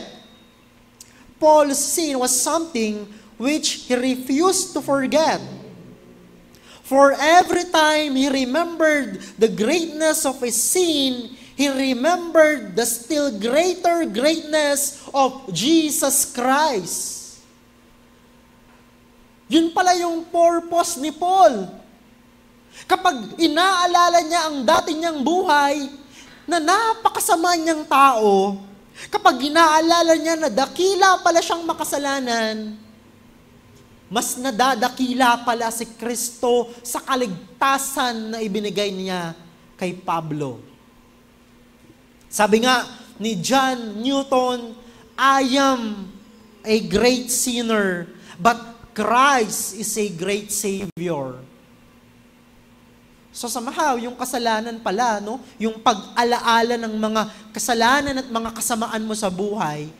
[SPEAKER 1] Paul's sin was something which he refused to forget. For every time he remembered the greatness of his sin, he remembered the still greater greatness of Jesus Christ. Yun pala yung purpose ni Paul. Kapag inaalala niya ang dati niyang buhay, na napakasama niyang tao, kapag inaalala niya na dakila pala siyang makasalanan, mas nadadakila pala si Kristo sa kaligtasan na ibinigay niya kay Pablo. Sabi nga ni John Newton, I am a great sinner, but Christ is a great Savior. So somehow, yung kasalanan pala, no? Yung pag-alaala ng mga kasalanan at mga kasamaan mo sa buhay,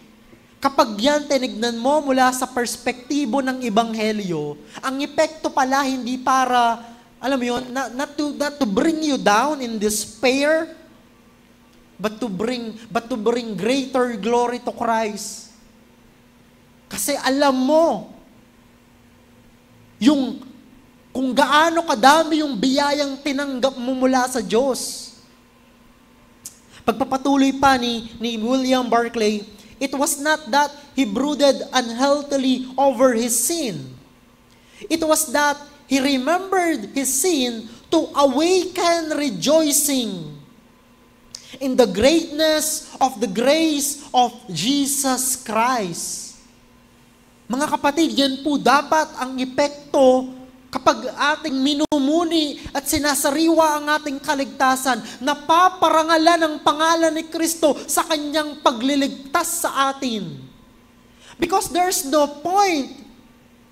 [SPEAKER 1] kapag yan tinignan mo mula sa perspektibo ng Ebanghelyo, ang epekto pala hindi para, alam mo yun, not to bring you down in despair, but to bring greater glory to Christ. Kasi alam mo, kung gaano kadami yung biyayang tinanggap mo mula sa Diyos. Pagpapatuloy pa ni William Barclay, it was not that he brooded unhealthily over his sin. It was that he remembered his sin to awaken rejoicing in the greatness of the grace of Jesus Christ. Mga kapatid, yan po dapat ang epekto kapag ating minumuni at sinasariwa ang ating kaligtasan, napaparangalan ang pangalan ni Kristo sa kanyang pagliligtas sa atin. Because there's no point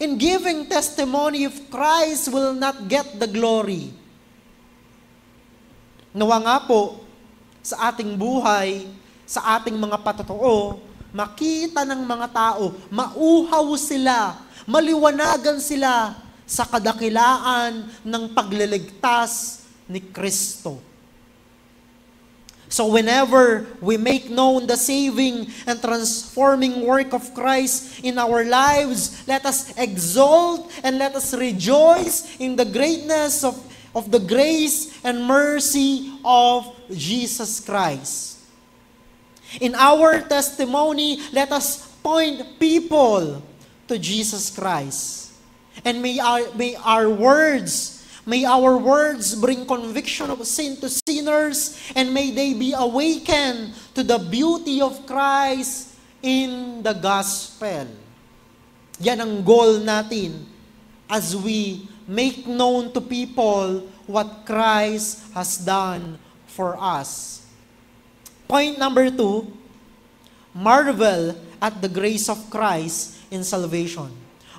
[SPEAKER 1] in giving testimony if Christ will not get the glory. Nawa nga po, sa ating buhay, sa ating mga patotoo, makita ng mga tao, mauhaw sila, maliwanagan sila sa kadakilaan ng pagliligtas ni Kristo. So whenever we make known the saving and transforming work of Christ in our lives, let us exalt and let us rejoice in the greatness of the grace and mercy of Jesus Christ. In our testimony, let us point people to Jesus Christ. And may our words bring conviction of sin to sinners, and may they be awakened to the beauty of Christ in the gospel. Yan ang goal natin as we make known to people what Christ has done for us. Point number 2, marvel at the grace of Christ in salvation.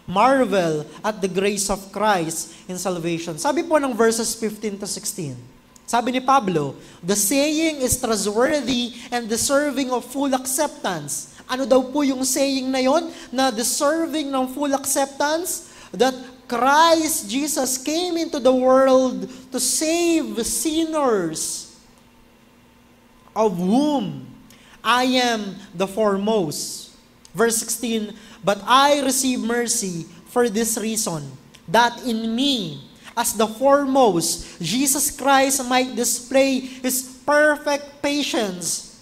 [SPEAKER 1] Marvel at the grace of Christ in salvation. Sabi po ng verses 15 to 16. Sabi ni Pablo, the saying is trustworthy and deserving of full acceptance. Ano daw po yung saying na yon? Na deserving ng full acceptance? That Christ Jesus came into the world to save sinners, of whom I am the foremost. Verse 16, but I receive mercy for this reason, that in me, as the foremost, Jesus Christ might display His perfect patience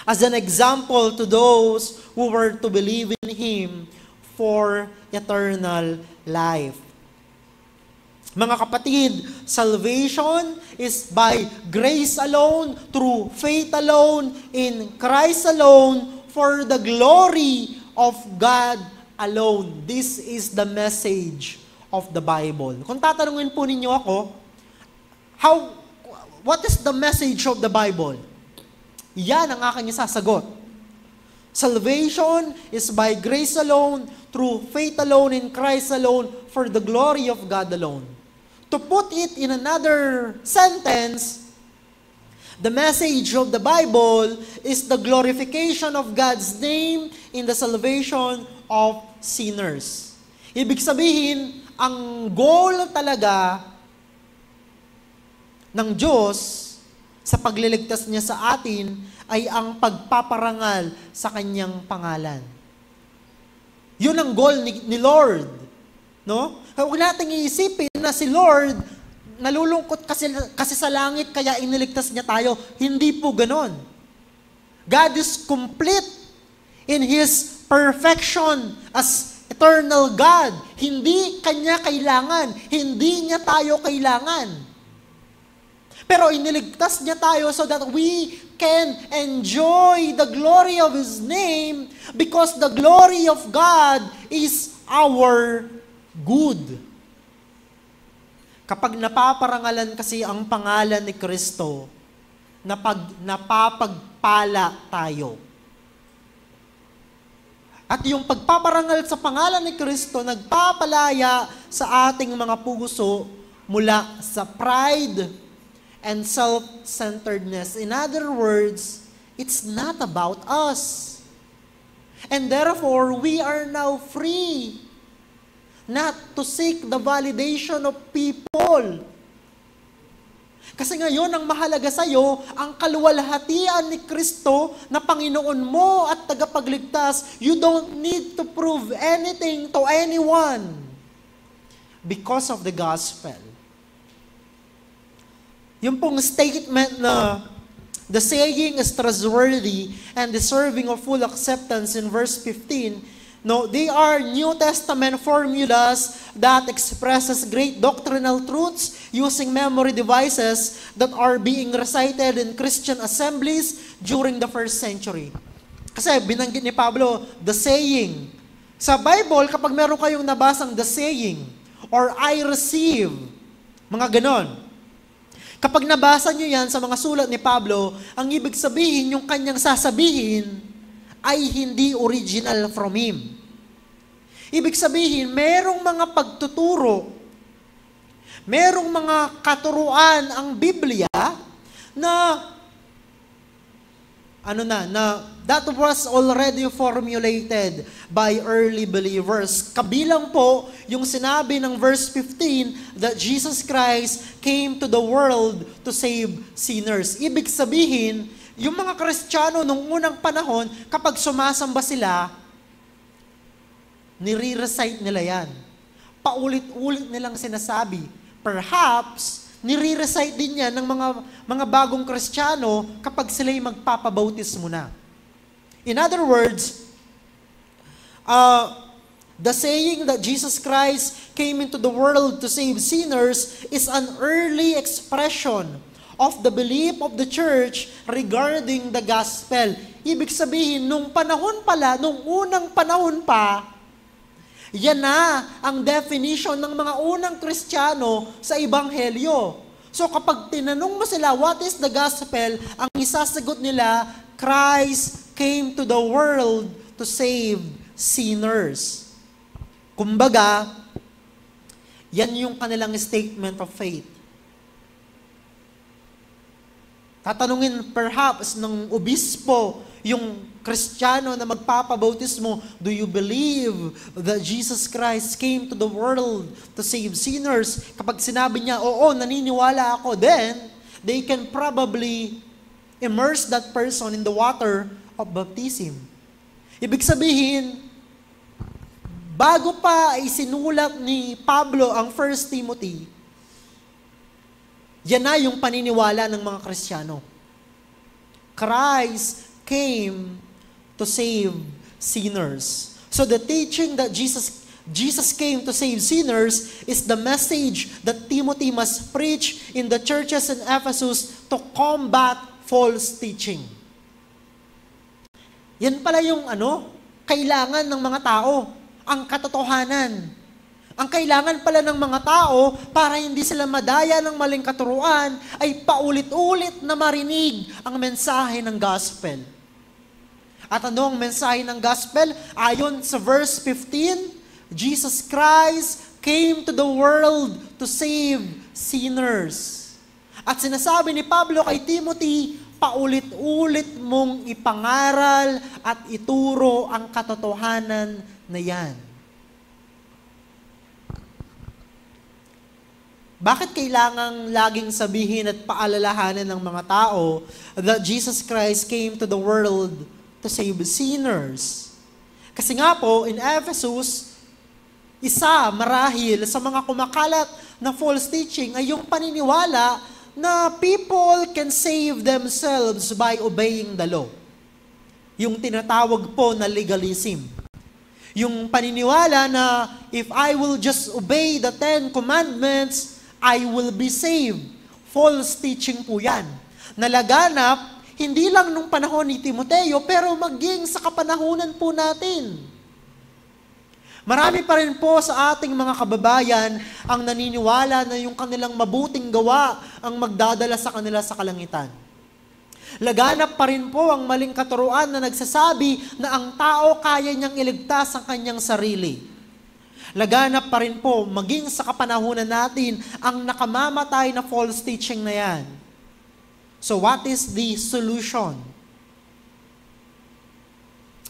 [SPEAKER 1] as an example to those who were to believe in Him for eternal life. Mga kapatid, salvation is by grace alone, through faith alone, in Christ alone, for the glory of God alone. This is the message of the Bible. Kung tatanungin po ninyo ako, what is the message of the Bible? Yan ang aking isasagot. Salvation is by grace alone, through faith alone, in Christ alone, for the glory of God alone. To put it in another sentence, the message of the Bible is the glorification of God's name in the salvation of sinners. Ibig sabihin, ang goal talaga ng Diyos sa pagliligtas niya sa atin ay ang pagpaparangal sa kanyang pangalan. Yun ang goal ni Lord. No? Huwag nating iisipin na si Lord nalulungkot kasi sa langit kaya iniligtas niya tayo. Hindi po ganon. God is complete in His perfection as eternal God. Hindi Kanya kailangan. Hindi niya tayo kailangan. Pero iniligtas niya tayo so that we can enjoy the glory of His name, because the glory of God is our good. Kapag napaparangalan kasi ang pangalan ni Kristo, napapagpala tayo. At yung pagpaparangal sa pangalan ni Kristo, nagpapalaya sa ating mga puso mula sa pride and self-centeredness. In other words, it's not about us. And therefore, we are now free not to seek the validation of people. Kasi ngayon, ang mahalaga sa'yo, ang kaluwalhatian ni Kristo na Panginoon mo at tagapagligtas. You don't need to prove anything to anyone because of the gospel. Yung pong statement na the saying is trustworthy and deserving of full acceptance in verse 15, no, they are New Testament formulas that expresses great doctrinal truths using memory devices that are being recited in Christian assemblies during the first century. Kasi binanggit ni Pablo, the saying. Sa Bible, kapag meron kayong nabasang the saying or I receive, mga ganon. Kapag nabasa nyo yan sa mga sulat ni Pablo, ang ibig sabihin, yung kanyang sasabihin, ay hindi original from Him. Ibig sabihin, merong mga pagtuturo, merong mga katuruan ang Biblia na that was already formulated by early believers. Kabilang po yung sinabi ng verse 15 that Jesus Christ came to the world to save sinners. Ibig sabihin, yung mga Kristiyano nung unang panahon, kapag sumasamba sila, nire-recite nila yan. Paulit-ulit nilang sinasabi. Perhaps, nire-recite din yan ng mga bagong Kristiyano kapag sila'y magpapabautismo na. In other words, the saying that Jesus Christ came into the world to save sinners is an early expression of the belief of the church regarding the gospel. Ibig sabihin, nung unang panahon pa, yan na ang definition ng mga unang Kristiyano sa Ebanghelyo. So kapag tinanong mo sila, what is the gospel? Ang isasagot nila, Christ came to the world to save sinners. Kumbaga, yan yung kanilang statement of faith. Tatanungin perhaps ng obispo, yung Kristiyano na magpapabautismo, do you believe that Jesus Christ came to the world to save sinners? Kapag sinabi niya, oo, naniniwala ako, then they can probably immerse that person in the water of baptism. Ibig sabihin, bago pa isinulat ni Pablo ang 1 Timothy, yan na yung paniniwala ng mga Kristiyano. Christ came to save sinners. So the teaching that Jesus came to save sinners is the message that Timothy must preach in the churches in Ephesus to combat false teaching. Yan pala yung kailangan ng mga tao, ang katotohanan. Ang kailangan pala ng mga tao para hindi sila madaya ng maling katuruan ay paulit-ulit na marinig ang mensahe ng gospel. At ano ang mensahe ng gospel? Ayon sa verse 15, Jesus Christ came to the world to save sinners. At sinasabi ni Pablo kay Timothy, paulit-ulit mong ipangaral at ituro ang katotohanan na yan. Bakit kailangang laging sabihin at paalalahanan ng mga tao that Jesus Christ came to the world to save sinners? Kasi nga po, in Ephesus, marahil sa mga kumakalat na false teaching ay yung paniniwala na people can save themselves by obeying the law. Yung tinatawag po na legalism. Yung paniniwala na if I will just obey the 10 commandments, I will be saved. False teaching po yan. Nalaganap, hindi lang nung panahon ni Timoteo, pero maging sa kapanahunan po natin. Marami pa rin po sa ating mga kababayan ang naniniwala na yung kanilang mabuting gawa ang magdadala sa kanila sa kalangitan. Laganap pa rin po ang maling katuruan na nagsasabi na ang tao kaya niyang iligtas ang kanyang sarili. Laganap pa rin po, maging sa kapanahunan natin, ang nakamamatay na false teaching na yan. So what is the solution?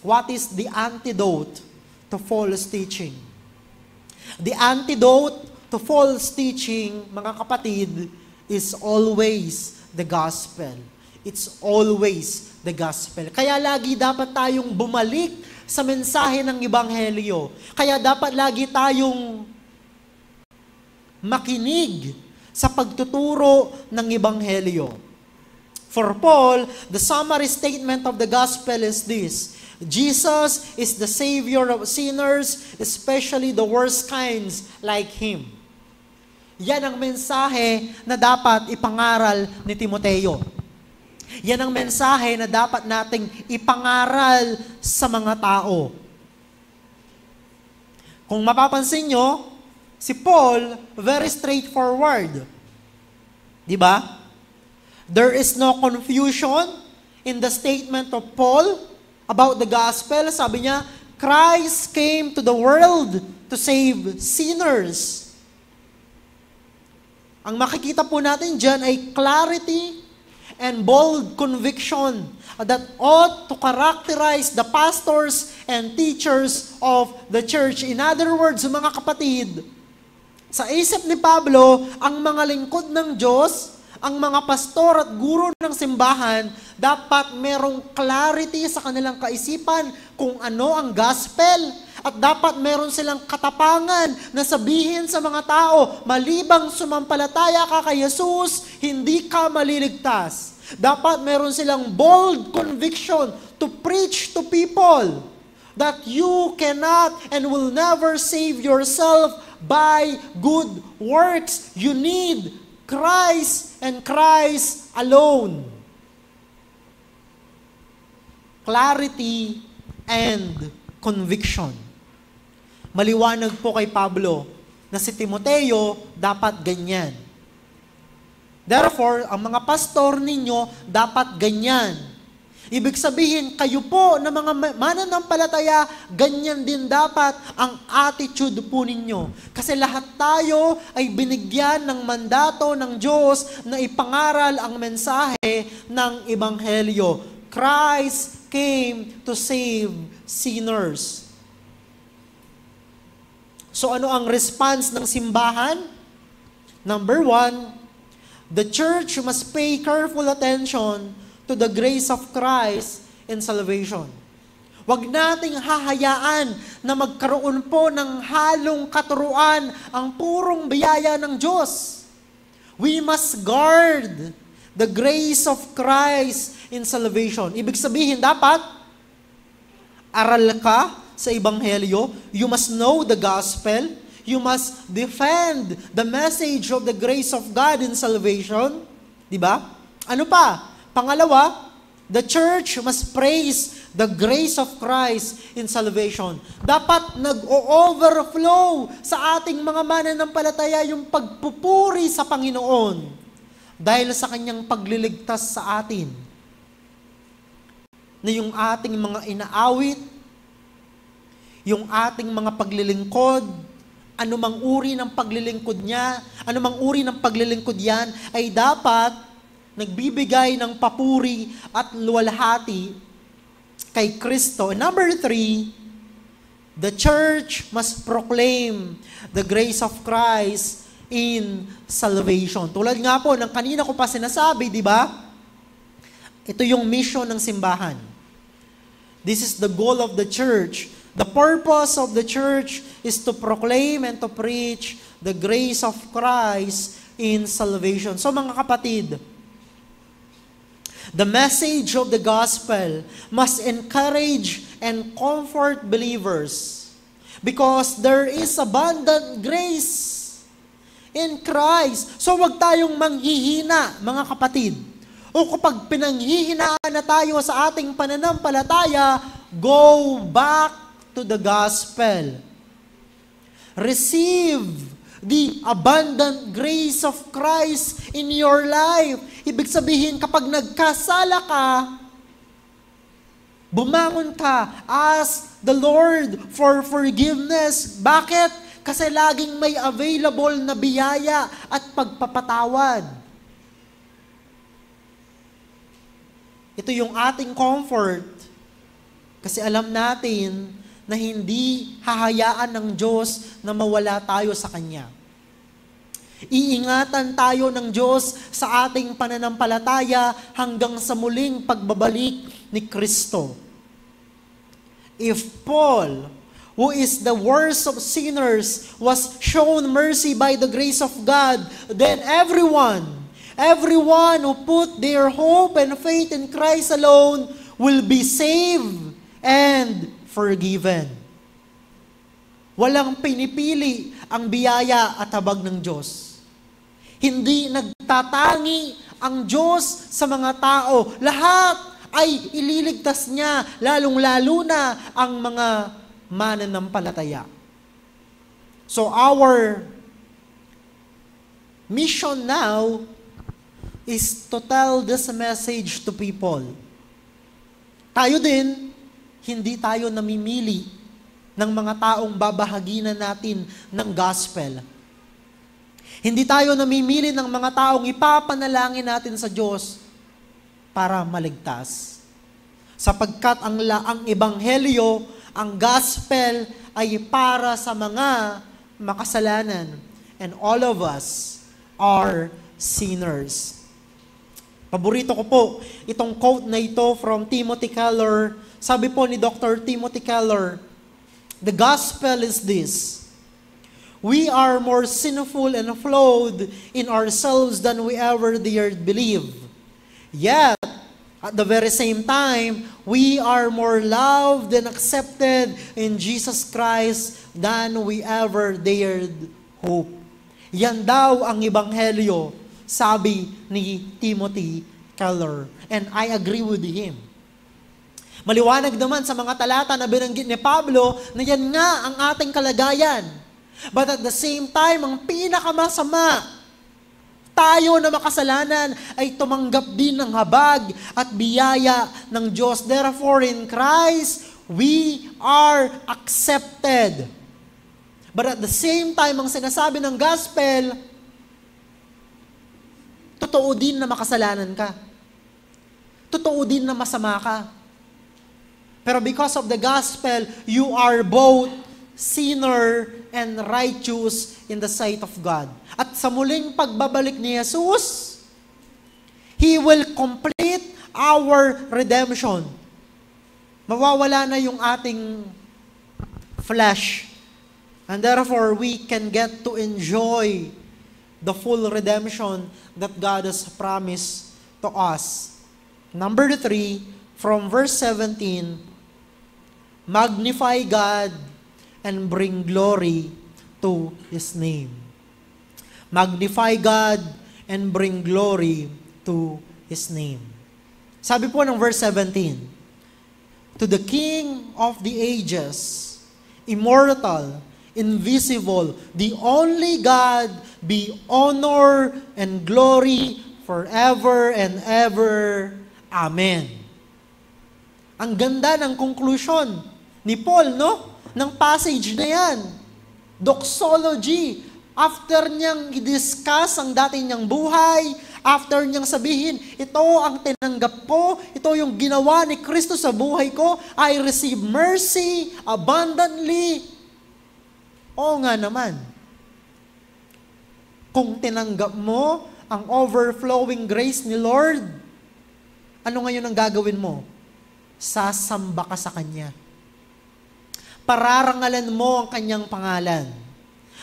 [SPEAKER 1] What is the antidote to false teaching? The antidote to false teaching, mga kapatid, is always the gospel. It's always the gospel. Kaya lagi dapat tayong bumalik sa mensahe ng Ebanghelyo. Kaya dapat lagi tayong makinig sa pagtuturo ng Ebanghelyo. For Paul, the summary statement of the gospel is this: Jesus is the Savior of sinners, especially the worst kinds like him. Yan ang mensahe na dapat ipangaral ni Timoteo. Yan ang mensahe na dapat nating ipangaral sa mga tao. Kung mapapansin nyo, si Paul, very straightforward. Di ba? There is no confusion in the statement of Paul about the gospel. Sabi niya, Christ came to the world to save sinners. Ang makikita po natin dyan ay clarity and bold conviction that ought to characterize the pastors and teachers of the church. In other words, mga kapatid, sa isip ni Pablo, ang mga lingkod ng Diyos, ang mga pastor at guro ng simbahan, dapat merong clarity sa kanilang kaisipan kung ano ang gospel. At dapat meron silang katapangan na sabihin sa mga tao, malibang sumampalataya ka kay Jesus, hindi ka maliligtas. Dapat meron silang bold conviction to preach to people that you cannot and will never save yourself by good works. You need Christ and Christ alone. Clarity and conviction. Maliwanag po kay Pablo na si Timoteo dapat ganyan. Therefore, ang mga pastor ninyo dapat ganyan. Ibig sabihin, kayo po na mga mananampalataya, ganyan din dapat ang attitude po ninyo. Kasi lahat tayo ay binigyan ng mandato ng Diyos na ipangaral ang mensahe ng Ebanghelyo. Christ came to save sinners. So ano ang response ng simbahan? Number 1, the church must pay careful attention to the grace of Christ in salvation. Huwag nating hahayaan na magkaroon po ng halong katuruan ang purong biyaya ng Diyos. We must guard the grace of Christ in salvation. Ibig sabihin, dapat aral ka sa Ebanghelyo, you must know the gospel, you must defend the message of the grace of God in salvation. Diba? Ano pa? Pangalawa, the church must praise the grace of Christ in salvation. Dapat nag-o-overflow sa ating mga mananampalataya yung pagpupuri sa Panginoon dahil sa kanyang pagliligtas sa atin. Na yung ating mga inaawit, yung ating mga paglilingkod, anumang uri ng paglilingkod niya, anumang uri ng paglilingkod yan, ay dapat nagbibigay ng papuri at luwalhati kay Kristo. Number 3, the church must proclaim the grace of Christ in salvation. Tulad nga po ng kanina ko pa sinasabi, di ba? Ito yung mission ng simbahan. This is the goal of the church. The purpose of the church is to proclaim and to preach the grace of Christ in salvation. So mga kapatid, the message of the gospel must encourage and comfort believers because there is abundant grace in Christ. So wag tayong manghihina, mga kapatid. O kapag pinanghihinaan na tayo sa ating pananampalataya, go back to the gospel. Receive the abundant grace of Christ in your life. Ibig sabihin, kapag nagkasala ka, bumangon ka, ask the Lord for forgiveness. Bakit? Kasi laging may available na biyaya at pagpapatawad. Ito yung ating comfort. Kasi alam natin na hindi hahayaan ng Diyos na mawala tayo sa Kanya. Iingatan tayo ng Diyos sa ating pananampalataya hanggang sa muling pagbabalik ni Kristo. If Paul, who is the worst of sinners, was shown mercy by the grace of God, then everyone who put their hope and faith in Christ alone will be saved and forgiven. Walang pinipili ang biyaya at habag ng Diyos. Hindi nagtatangi ang Diyos sa mga tao. Lahat ay ililigtas niya, lalong-lalo na ang mga mananampalataya. So our mission now is to tell this message to people. Tayo din, hindi tayo namimili ng mga taong babahaginan natin ng gospel. Hindi tayo namimili ng mga taong ipapanalangin natin sa Diyos. para maligtas. Sapagkat ang ebanghelyo, ang gospel ay para sa mga makasalanan. And all of us are sinners. Paborito ko po itong quote na ito from Timothy Keller. Sabi po ni Dr. Timothy Keller, "The gospel is this: we are more sinful and flawed in ourselves than we ever dared believe. Yet, at the very same time, we are more loved and accepted in Jesus Christ than we ever dared hope." Yan daw ang ebanghelyo, sabi ni Timothy Keller. And I agree with him. Maliwanag naman sa mga talata na binanggit ni Pablo na yan nga ang ating kalagayan. But at the same time, ang pinakamasama, tayo na makasalanan ay tumanggap din ng habag at biyaya ng Diyos. Therefore, in Christ, we are accepted. But at the same time, ang sinasabi ng gospel, totoo din na makasalanan ka. Totoo din na masama ka. Pero because of the gospel, you are both sinner and righteous in the sight of God. At sa muling pagbabalik ni Jesus, He will complete our redemption. Mawawala na yung ating flesh. And therefore, we can get to enjoy the full redemption that God has promised to us. Number 3, from verse 17, magnify God and bring glory to His name. Magnify God and bring glory to His name. Sabi po ng verse 17, to the King of the ages, immortal, invisible, the only God, be honor and glory forever and ever. Amen. Ang ganda ng conclusion ni Paul, no? Ng passage na yan. Doxology. After niyang i-discuss ang dati niyang buhay, after niyang sabihin, ito ang tinanggap ko, ito yung ginawa ni Kristo sa buhay ko, I receive mercy abundantly. Oo nga naman. Kung tinanggap mo ang overflowing grace ni Lord, ano ngayon ang gagawin mo? Sasamba ka sa Kanya. Pararangalan mo ang Kanyang pangalan.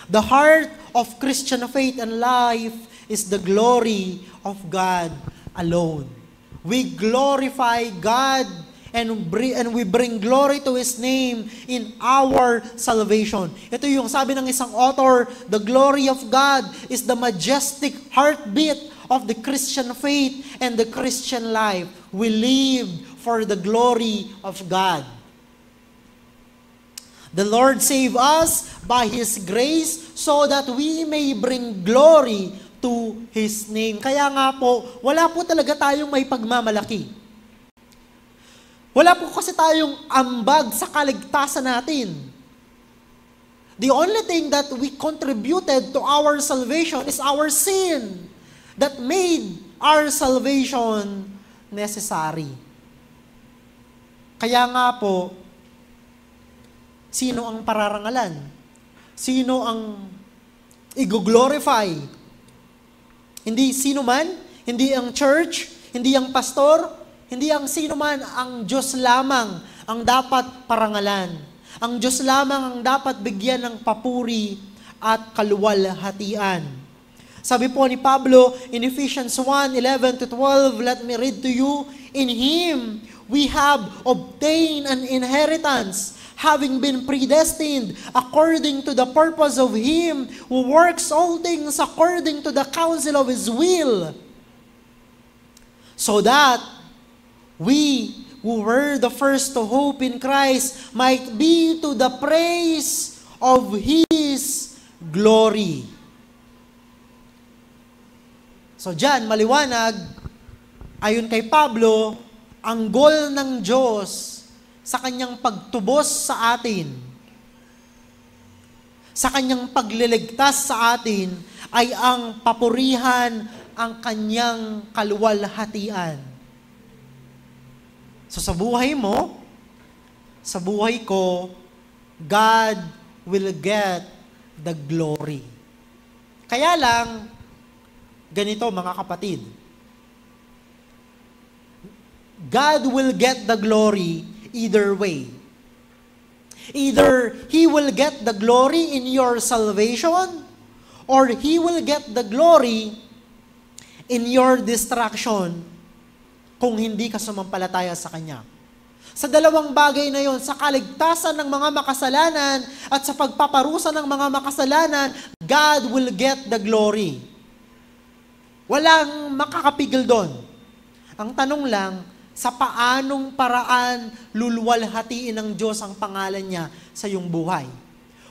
[SPEAKER 1] The heart of Christian faith and life is the glory of God alone. We glorify God and we bring glory to His name in our salvation. Ito yung sabi ng isang author, the glory of God is the majestic heartbeat of the Christian faith and the Christian life. We live for the glory of God. The Lord save us by His grace so that we may bring glory to His name. Kaya nga po, wala po talaga tayong may pagmamalaki. Wala po kasi tayong ambag sa kaligtasan natin. The only thing that we contributed to our salvation is our sin that made our salvation necessary. Kaya nga po, sino ang pararangalan? Sino ang i-glorify? Hindi sino man, hindi ang church, hindi ang pastor, hindi ang sino man, ang Diyos lamang ang dapat parangalan. Ang Diyos lamang ang dapat bigyan ng papuri at kaluwalhatian. Sabi po ni Pablo in Ephesians 1:11-12, let me read to you, in Him we have obtained an inheritance, having been predestined according to the purpose of Him who works all things according to the counsel of His will, so that we who were the first to hope in Christ might be to the praise of His glory. So dyan, maliwanag, ayon kay Pablo, ang goal ng Diyos sa Kanyang pagtubos sa atin, sa Kanyang pagliligtas sa atin, ay ang papurihan ang Kanyang kaluwalhatian. So sa buhay mo, sa buhay ko, God will get the glory. Kaya lang, ganito mga kapatid, God will get the glory either way. Either He will get the glory in your salvation, or He will get the glory in your destruction kung hindi ka sumampalataya sa Kanya. Sa dalawang bagay na yon, sa kaligtasan ng mga makasalanan at sa pagpaparusa ng mga makasalanan, God will get the glory. Walang makakapigil doon. Ang tanong lang, sa paanong paraan luluwalhatiin ng Diyos ang pangalan niya sa iyong buhay?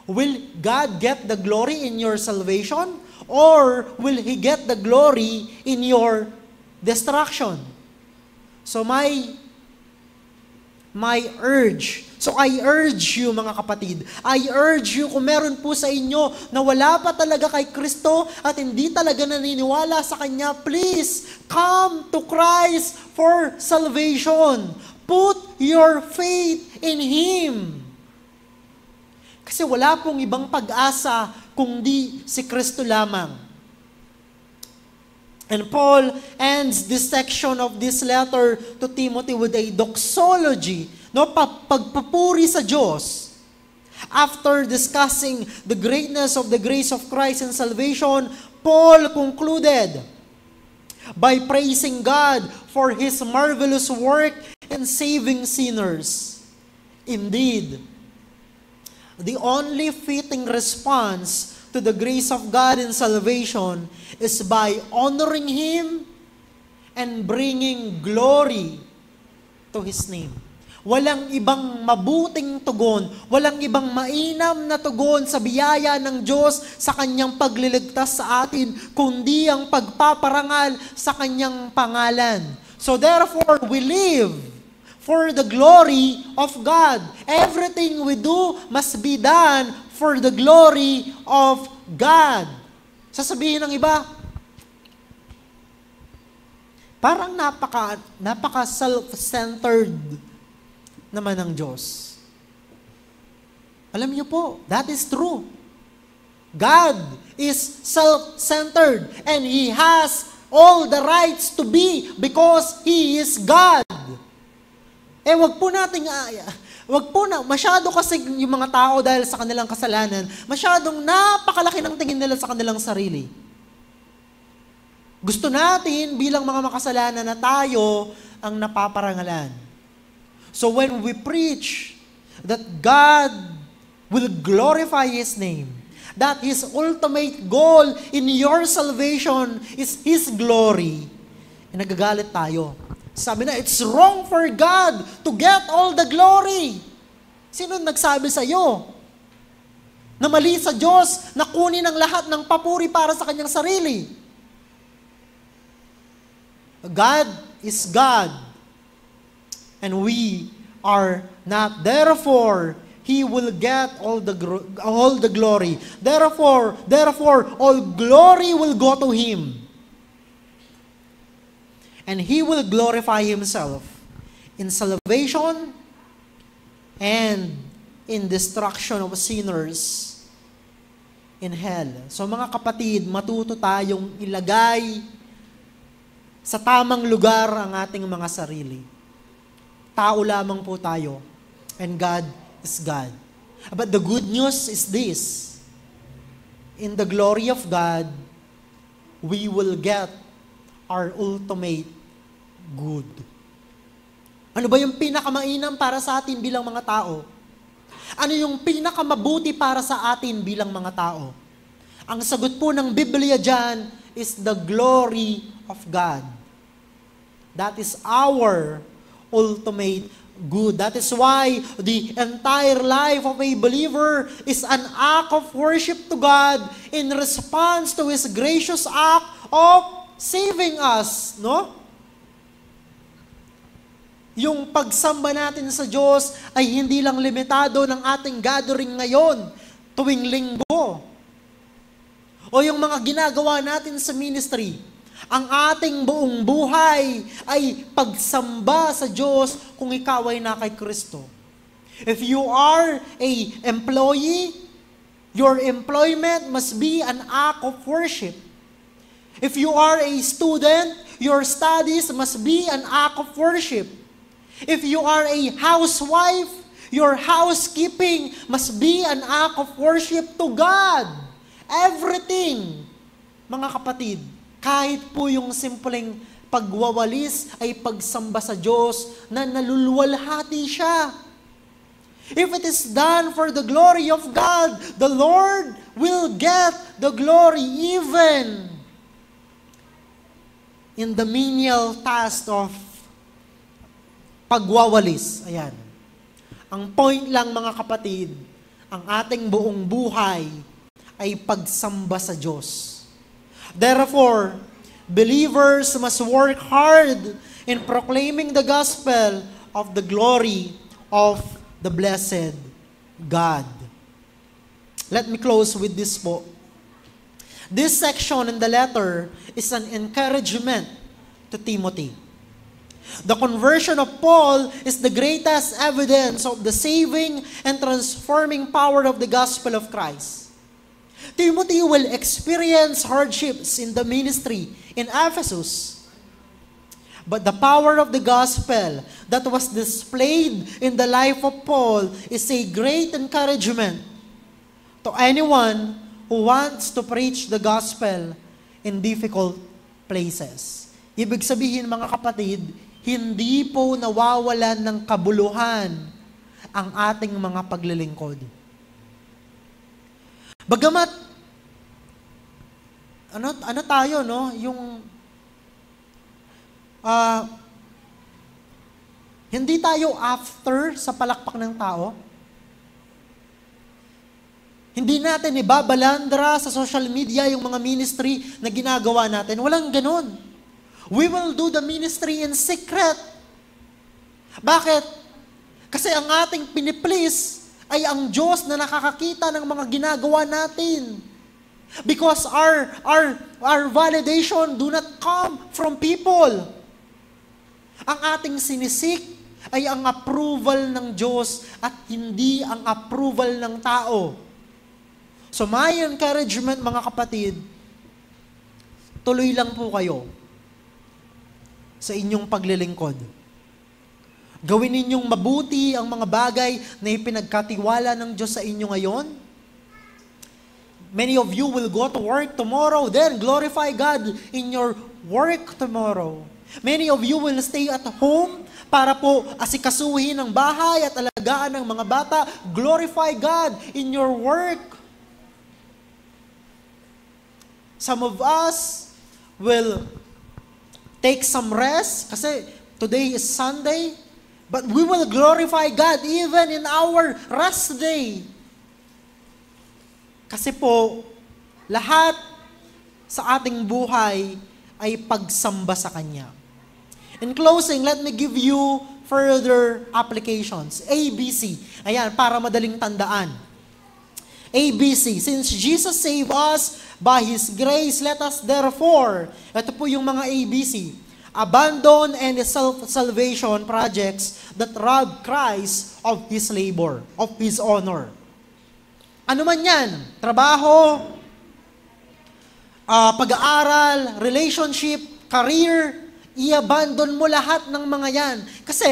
[SPEAKER 1] Will God get the glory in your salvation? Or will He get the glory in your destruction? So my urge, I urge you mga kapatid, I urge you kung meron po sa inyo na wala pa talaga kay Kristo at hindi talaga naniniwala sa Kanya, please come to Christ for salvation. Put your faith in Him. Kasi wala pong ibang pag-asa kundi si Kristo lamang. And Paul ends this section of this letter to Timothy with a doxology, no, pagpupuri sa Diyos. After discussing the greatness of the grace of Christ and salvation, Paul concluded by praising God for His marvelous work in saving sinners. Indeed, the only fitting response to the grace of God in salvation is by honoring Him and bringing glory to His name. Walang ibang mabuting tugon, walang ibang mainam na tugon sa biyaya ng Diyos sa Kanyang pagliligtas sa atin, kundi ang pagpaparangal sa Kanyang pangalan. So therefore, we live for the glory of God. Everything we do must be done for the glory of God. Sasabihin ng iba, parang napaka self-centered naman ng Diyos. Alam niyo po, that is true. God is self-centered and He has all the rights to be because He is God. Wag po na, masyado kasi yung mga tao dahil sa kanilang kasalanan, masyadong napakalaki ng tingin nila sa kanilang sarili. Gusto natin bilang mga makasalanan na tayo ang napaparangalan. So when we preach that God will glorify His name, that His ultimate goal in your salvation is His glory, nagagalit tayo. Sabi na, it's wrong for God to get all the glory. Sino nagsabi sa iyo? Na mali sa Diyos na kunin ang lahat ng papuri para sa Kanyang sarili. God is God. And we are not. Therefore, He will get all the glory. Therefore, all glory will go to Him. And He will glorify Himself in salvation and in destruction of sinners in hell. So mga kapatid, matuto tayong ilagay sa tamang lugar ang ating mga sarili. Tao lamang po tayo, and God is God. But the good news is this: in the glory of God, we will get our ultimate good. Ano ba yung pinakamainam para sa atin bilang mga tao? Ano yung pinakamabuti para sa atin bilang mga tao? Ang sagot po ng Biblia dyan is the glory of God. That is our ultimate good. That is why the entire life of a believer is an act of worship to God in response to His gracious act of saving us, no? Yung pagsamba natin sa Diyos ay hindi lang limitado ng ating gathering ngayon, tuwing linggo. O yung mga ginagawa natin sa ministry. Ang ating buong buhay ay pagsamba sa Diyos kung ikaw ay na kay Kristo. If you are a employee, your employment must be an act of worship. If you are a student, your studies must be an act of worship. If you are a housewife, your housekeeping must be an act of worship to God. Everything, mga kapatid, kahit po yung simpleng pagwawalis ay pagsamba sa Diyos na naluluwalhati siya. If it is done for the glory of God, the Lord will get the glory even in the menial task of pagwawalis. Ayan. Ang point lang mga kapatid, ang ating buong buhay ay pagsamba sa Diyos. Therefore, believers must work hard in proclaiming the gospel of the glory of the blessed God. Let me close with this po. This section in the letter is an encouragement to Timothy. The conversion of Paul is the greatest evidence of the saving and transforming power of the gospel of Christ. Timothy will experience hardships in the ministry in Ephesus. But the power of the gospel that was displayed in the life of Paul is a great encouragement to anyone who wants to preach the gospel in difficult places. Ibig sabihin mga kapatid, hindi po nawawalan ng kabuluhan ang ating mga paglilingkod. Bagamat, ano tayo, no? Hindi tayo after sa palakpak ng tao. Hindi natin ibabalandra sa social media yung mga ministry na ginagawa natin. Walang ganun. We will do the ministry in secret. Bakit? Kasi ang ating piniplease ay ang Diyos na nakakakita ng mga ginagawa natin. Because our validation do not come from people. Ang ating sinisik ay ang approval ng Diyos at hindi ang approval ng tao. So my encouragement mga kapatid, tuloy lang po kayo sa inyong paglilingkod. Gawin ninyong mabuti ang mga bagay na ipinagkatiwala ng Diyos sa inyo ngayon. Many of you will go to work tomorrow, then glorify God in your work tomorrow. Many of you will stay at home para po asikasuhin ang bahay at alagaan ng mga bata. Glorify God in your work. Some of us will take some rest kasi today is Sunday, but we will glorify God even in our rest day. Kasi po, lahat sa ating buhay ay pagsamba sa Kanya. In closing, let me give you further applications. ABC. Ayan, para madaling tandaan. ABC. Since Jesus saved us by His grace, let us therefore, ito po yung mga ABC, abandon any self-salvation projects that rob Christ of His labor, of His honor. Ano man yan? Trabaho, pag-aaral, relationship, career, i-abandon mo lahat ng mga yan. Kasi,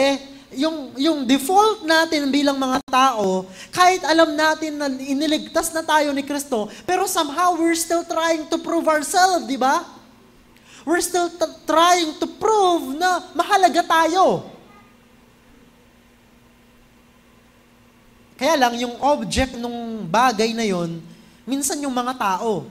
[SPEAKER 1] yung default natin bilang mga tao, kahit alam natin na iniligtas na tayo ni Kristo, pero somehow we're still trying to prove ourselves, di ba? We're still trying to prove na mahalaga tayo. Kaya lang, yung object ng bagay na yon, minsan yung mga tao.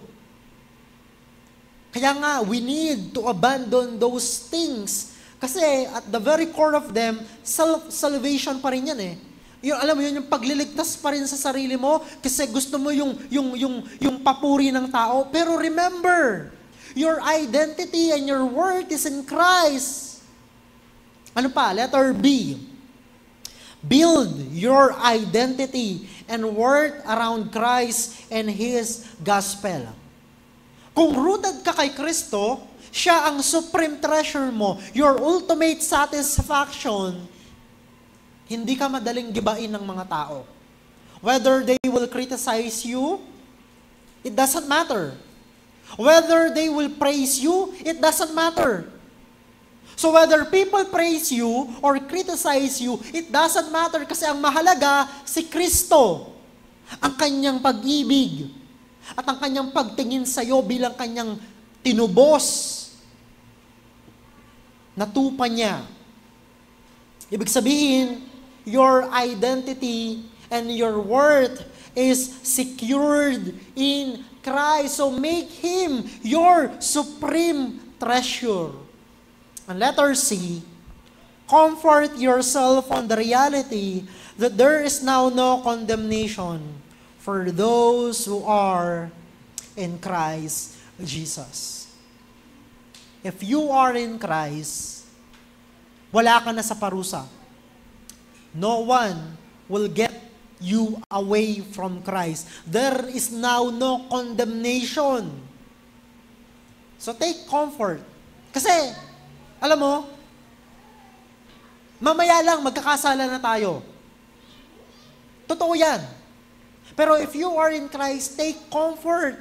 [SPEAKER 1] Kaya nga, we need to abandon those things. Kasi at the very core of them, self-salvation pa rin yan eh. Yung, alam mo yun, yung pagliligtas pa rin sa sarili mo kasi gusto mo yung papuri ng tao. Pero remember, your identity and your worth is in Christ. Ano pa? Letter B. Build your identity and worth around Christ and His gospel. Kung rooted ka kay Kristo, siya ang supreme treasure mo, your ultimate satisfaction, hindi ka madaling gibain ng mga tao. Whether they will criticize you, it doesn't matter. Whether they will praise you, it doesn't matter. So whether people praise you or criticize you, it doesn't matter kasi ang mahalaga si Kristo, ang kanyang pag-ibig, at ang kanyang pagtingin sa iyo bilang kanyang tinubos, natupa niya. Ibig sabihin, your identity and your worth is secured in Christ. So make Him your supreme treasure. And letter C, comfort yourself on the reality that there is now no condemnation for those who are in Christ Jesus. If you are in Christ, wala ka na sa parusa. No one will get you away from Christ. There is now no condemnation. So take comfort. Kasi, alam mo, mamaya lang magkakasala na tayo. Totoo yan. Pero if you are in Christ, take comfort.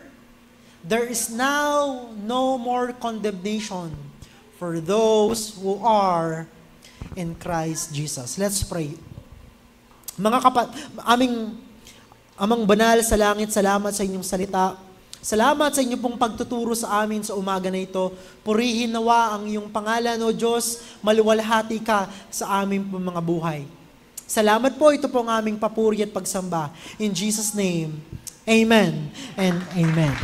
[SPEAKER 1] There is now no more condemnation for those who are in Christ Jesus. Let's pray. Amang banal sa langit, salamat sa inyong salita. Salamat sa inyong pong pagtuturo sa amin sa umaga na ito. Purihin nawa ang iyong pangalan, O Diyos, maluwalhati ka sa aming mga buhay. Salamat po, ito po ang aming papuri at pagsamba. In Jesus' name, Amen and Amen.